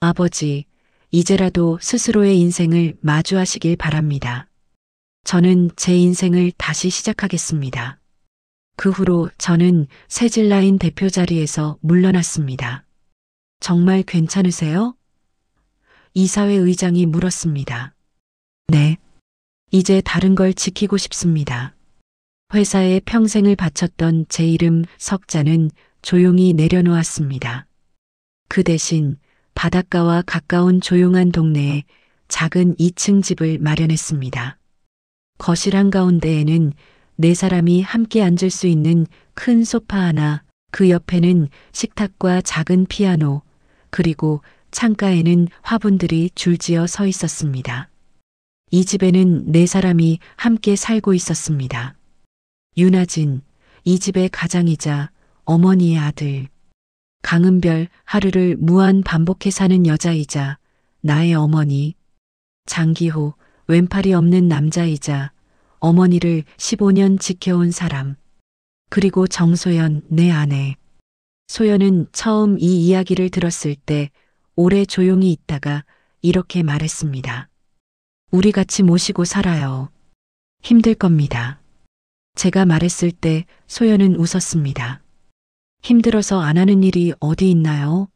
아버지, 이제라도 스스로의 인생을 마주하시길 바랍니다. 저는 제 인생을 다시 시작하겠습니다. 그 후로 저는 세질라인 대표 자리에서 물러났습니다. 정말 괜찮으세요? 이사회 의장이 물었습니다. 네. 이제 다른 걸 지키고 싶습니다. 회사에 평생을 바쳤던 제 이름 석자는 조용히 내려놓았습니다. 그 대신 바닷가와 가까운 조용한 동네에 작은 2층 집을 마련했습니다. 거실 한가운데에는 4사람이 함께 앉을 수 있는 큰 소파 하나, 그 옆에는 식탁과 작은 피아노, 그리고 창가에는 화분들이 줄지어 서 있었습니다. 이 집에는 4사람이 함께 살고 있었습니다. 윤아진, 이 집의 가장이자 어머니의 아들. 강은별, 하루를 무한 반복해 사는 여자이자 나의 어머니. 장기호, 왼팔이 없는 남자이자 어머니를 15년 지켜온 사람. 그리고 정소연, 내 아내. 소연은 처음 이 이야기를 들었을 때 오래 조용히 있다가 이렇게 말했습니다. 우리 같이 모시고 살아요. 힘들 겁니다. 제가 말했을 때 소연은 웃었습니다. 힘들어서 안 하는 일이 어디 있나요?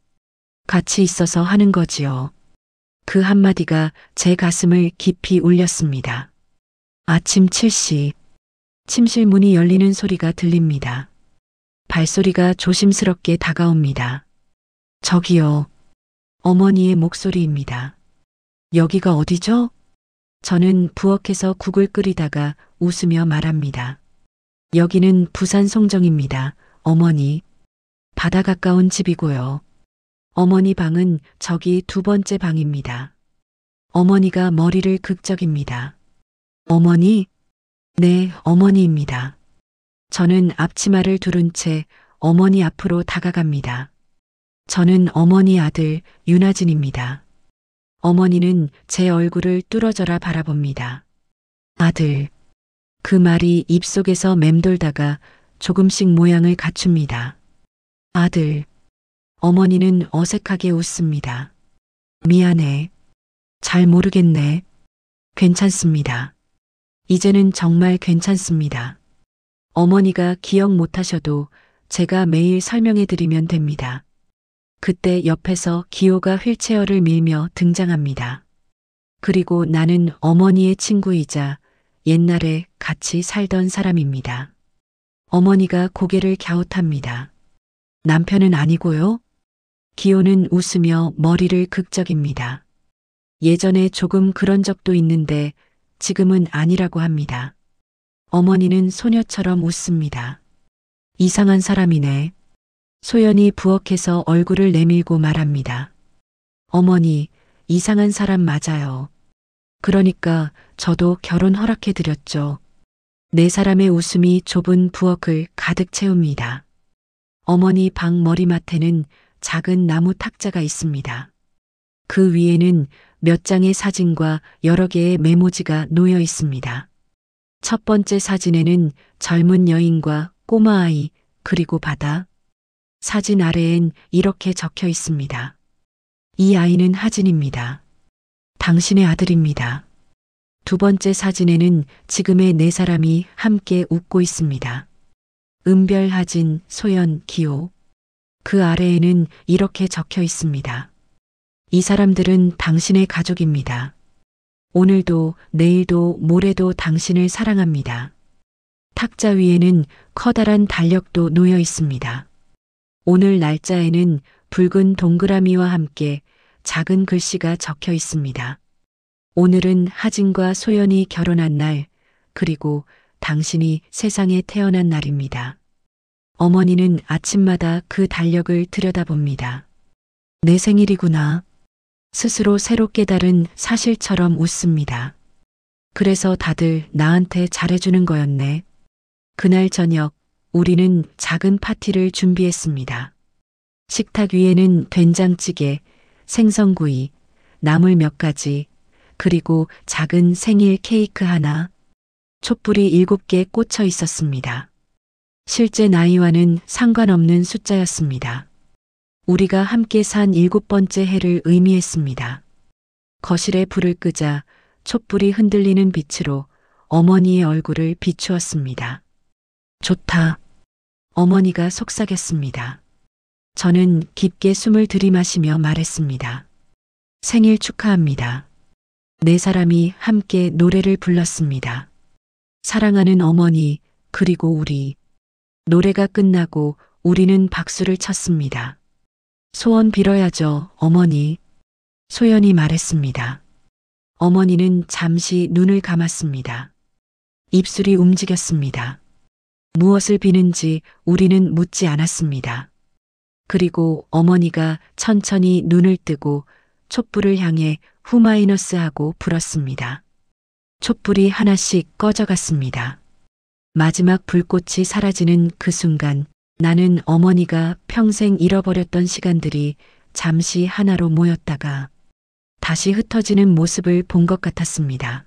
같이 있어서 하는 거지요. 그 한마디가 제 가슴을 깊이 울렸습니다. 아침 7시, 침실 문이 열리는 소리가 들립니다. 발소리가 조심스럽게 다가옵니다. 저기요. 어머니의 목소리입니다. 여기가 어디죠? 저는 부엌에서 국을 끓이다가 웃으며 말합니다. 여기는 부산 송정입니다. 어머니. 바다 가까운 집이고요. 어머니 방은 저기 2번째 방입니다. 어머니가 머리를 극적입니다. 어머니? 네, 어머니입니다. 저는 앞치마를 두른 채 어머니 앞으로 다가갑니다. 저는 어머니 아들 윤아진입니다. 어머니는 제 얼굴을 뚫어져라 바라봅니다. 아들. 그 말이 입속에서 맴돌다가 조금씩 모양을 갖춥니다. 아들. 어머니는 어색하게 웃습니다. 미안해. 잘 모르겠네. 괜찮습니다. 이제는 정말 괜찮습니다. 어머니가 기억 못하셔도 제가 매일 설명해 드리면 됩니다. 그때 옆에서 기호가 휠체어를 밀며 등장합니다. 그리고 나는 어머니의 친구이자 옛날에 같이 살던 사람입니다. 어머니가 고개를 갸웃합니다. 남편은 아니고요? 기호는 웃으며 머리를 극적입니다. 예전에 조금 그런 적도 있는데 지금은 아니라고 합니다. 어머니는 소녀처럼 웃습니다. 이상한 사람이네. 소연이 부엌에서 얼굴을 내밀고 말합니다. 어머니, 이상한 사람 맞아요. 그러니까 저도 결혼 허락해 드렸죠. 네 사람의 웃음이 좁은 부엌을 가득 채웁니다. 어머니 방 머리맡에는 작은 나무 탁자가 있습니다. 그 위에는 몇 장의 사진과 여러 개의 메모지가 놓여 있습니다. 첫 번째 사진에는 젊은 여인과 꼬마아이, 그리고 바다. 사진 아래엔 이렇게 적혀 있습니다. 이 아이는 하진입니다. 당신의 아들입니다. 두 번째 사진에는 지금의 네 사람이 함께 웃고 있습니다. 은별, 하진, 소연, 기호. 그 아래에는 이렇게 적혀 있습니다. 이 사람들은 당신의 가족입니다. 오늘도 내일도 모레도 당신을 사랑합니다. 탁자 위에는 커다란 달력도 놓여 있습니다. 오늘 날짜에는 붉은 동그라미와 함께 작은 글씨가 적혀 있습니다. 오늘은 하진과 소연이 결혼한 날, 그리고 당신이 세상에 태어난 날입니다. 어머니는 아침마다 그 달력을 들여다봅니다. 내 생일이구나. 스스로 새로 깨달은 사실처럼 웃습니다. 그래서 다들 나한테 잘해주는 거였네. 그날 저녁 우리는 작은 파티를 준비했습니다. 식탁 위에는 된장찌개, 생선구이, 나물 몇 가지, 그리고 작은 생일 케이크 하나, 촛불이 7개 꽂혀 있었습니다. 실제 나이와는 상관없는 숫자였습니다. 우리가 함께 산 7번째 해를 의미했습니다. 거실에 불을 끄자 촛불이 흔들리는 빛으로 어머니의 얼굴을 비추었습니다. 좋다. 어머니가 속삭였습니다. 저는 깊게 숨을 들이마시며 말했습니다. 생일 축하합니다. 네 사람이 함께 노래를 불렀습니다. 사랑하는 어머니, 그리고 우리. 노래가 끝나고 우리는 박수를 쳤습니다. 소원 빌어야죠, 어머니. 소연이 말했습니다. 어머니는 잠시 눈을 감았습니다. 입술이 움직였습니다. 무엇을 비는지 우리는 묻지 않았습니다. 그리고 어머니가 천천히 눈을 뜨고 촛불을 향해 후마이너스 하고 불었습니다. 촛불이 하나씩 꺼져갔습니다. 마지막 불꽃이 사라지는 그 순간 나는 어머니가 평생 잃어버렸던 시간들이 잠시 하나로 모였다가 다시 흩어지는 모습을 본 것 같았습니다.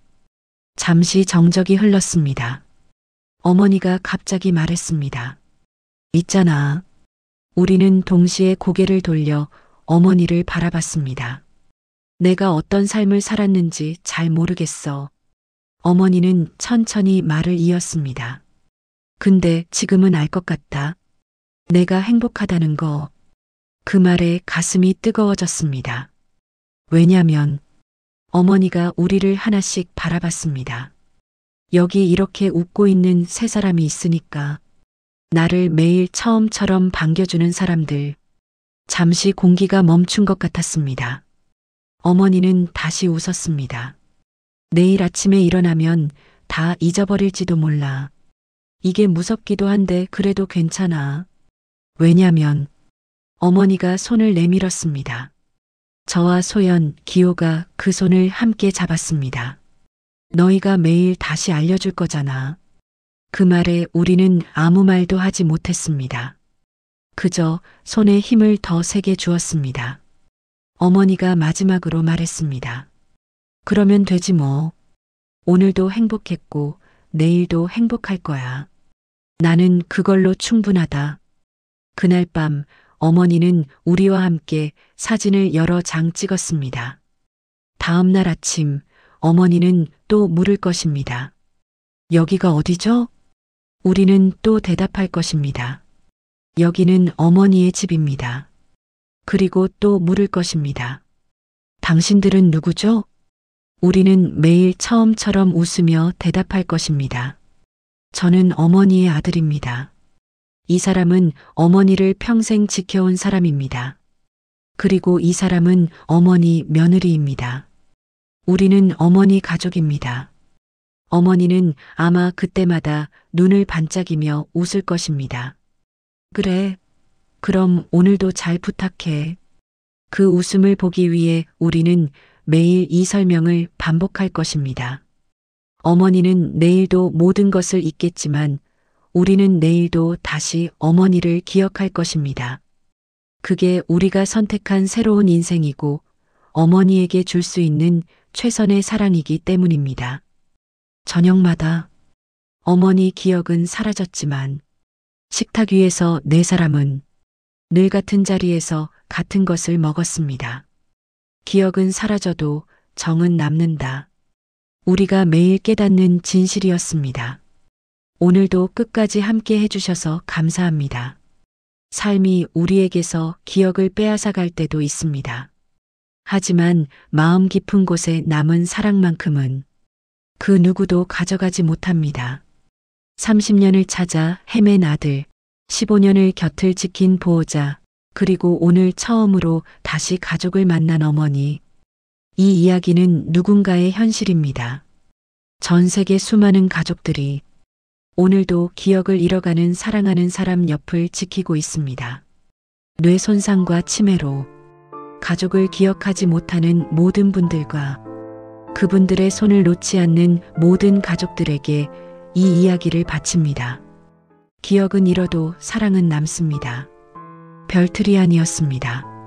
잠시 정적이 흘렀습니다. 어머니가 갑자기 말했습니다. 있잖아. 우리는 동시에 고개를 돌려 어머니를 바라봤습니다. 내가 어떤 삶을 살았는지 잘 모르겠어. 어머니는 천천히 말을 이었습니다. 근데 지금은 알 것 같다. 내가 행복하다는 거. 그 말에 가슴이 뜨거워졌습니다. 왜냐면 어머니가 우리를 하나씩 바라봤습니다. 여기 이렇게 웃고 있는 세 사람이 있으니까. 나를 매일 처음처럼 반겨주는 사람들. 잠시 공기가 멈춘 것 같았습니다. 어머니는 다시 웃었습니다. 내일 아침에 일어나면 다 잊어버릴지도 몰라. 이게 무섭기도 한데 그래도 괜찮아. 왜냐면 어머니가 손을 내밀었습니다. 저와 소연, 기호가 그 손을 함께 잡았습니다. 너희가 매일 다시 알려줄 거잖아. 그 말에 우리는 아무 말도 하지 못했습니다. 그저 손에 힘을 더 세게 주었습니다. 어머니가 마지막으로 말했습니다. 그러면 되지 뭐. 오늘도 행복했고 내일도 행복할 거야. 나는 그걸로 충분하다. 그날 밤 어머니는 우리와 함께 사진을 여러 장 찍었습니다. 다음 날 아침 어머니는 또 물을 것입니다. 여기가 어디죠? 우리는 또 대답할 것입니다. 여기는 어머니의 집입니다. 그리고 또 물을 것입니다. 당신들은 누구죠? 우리는 매일 처음처럼 웃으며 대답할 것입니다. 저는 어머니의 아들입니다. 이 사람은 어머니를 평생 지켜온 사람입니다. 그리고 이 사람은 어머니 며느리입니다. 우리는 어머니 가족입니다. 어머니는 아마 그때마다 눈을 반짝이며 웃을 것입니다. 그래, 그럼 오늘도 잘 부탁해. 그 웃음을 보기 위해 우리는 매일 이 설명을 반복할 것입니다. 어머니는 내일도 모든 것을 잊겠지만 우리는 내일도 다시 어머니를 기억할 것입니다. 그게 우리가 선택한 새로운 인생이고 어머니에게 줄 수 있는 최선의 사랑이기 때문입니다. 저녁마다 어머니 기억은 사라졌지만 식탁 위에서 네 사람은 늘 같은 자리에서 같은 것을 먹었습니다. 기억은 사라져도 정은 남는다. 우리가 매일 깨닫는 진실이었습니다. 오늘도 끝까지 함께 해주셔서 감사합니다. 삶이 우리에게서 기억을 빼앗아 갈 때도 있습니다. 하지만 마음 깊은 곳에 남은 사랑만큼은 그 누구도 가져가지 못합니다. 30년을 찾아 헤맨 아들, 15년을 곁을 지킨 보호자, 그리고 오늘 처음으로 다시 가족을 만난 어머니. 이 이야기는 누군가의 현실입니다. 전 세계 수많은 가족들이 오늘도 기억을 잃어가는 사랑하는 사람 옆을 지키고 있습니다. 뇌 손상과 치매로 가족을 기억하지 못하는 모든 분들과 그분들의 손을 놓지 않는 모든 가족들에게 이 이야기를 바칩니다. 기억은 잃어도 사랑은 남습니다. 별트리안이었습니다.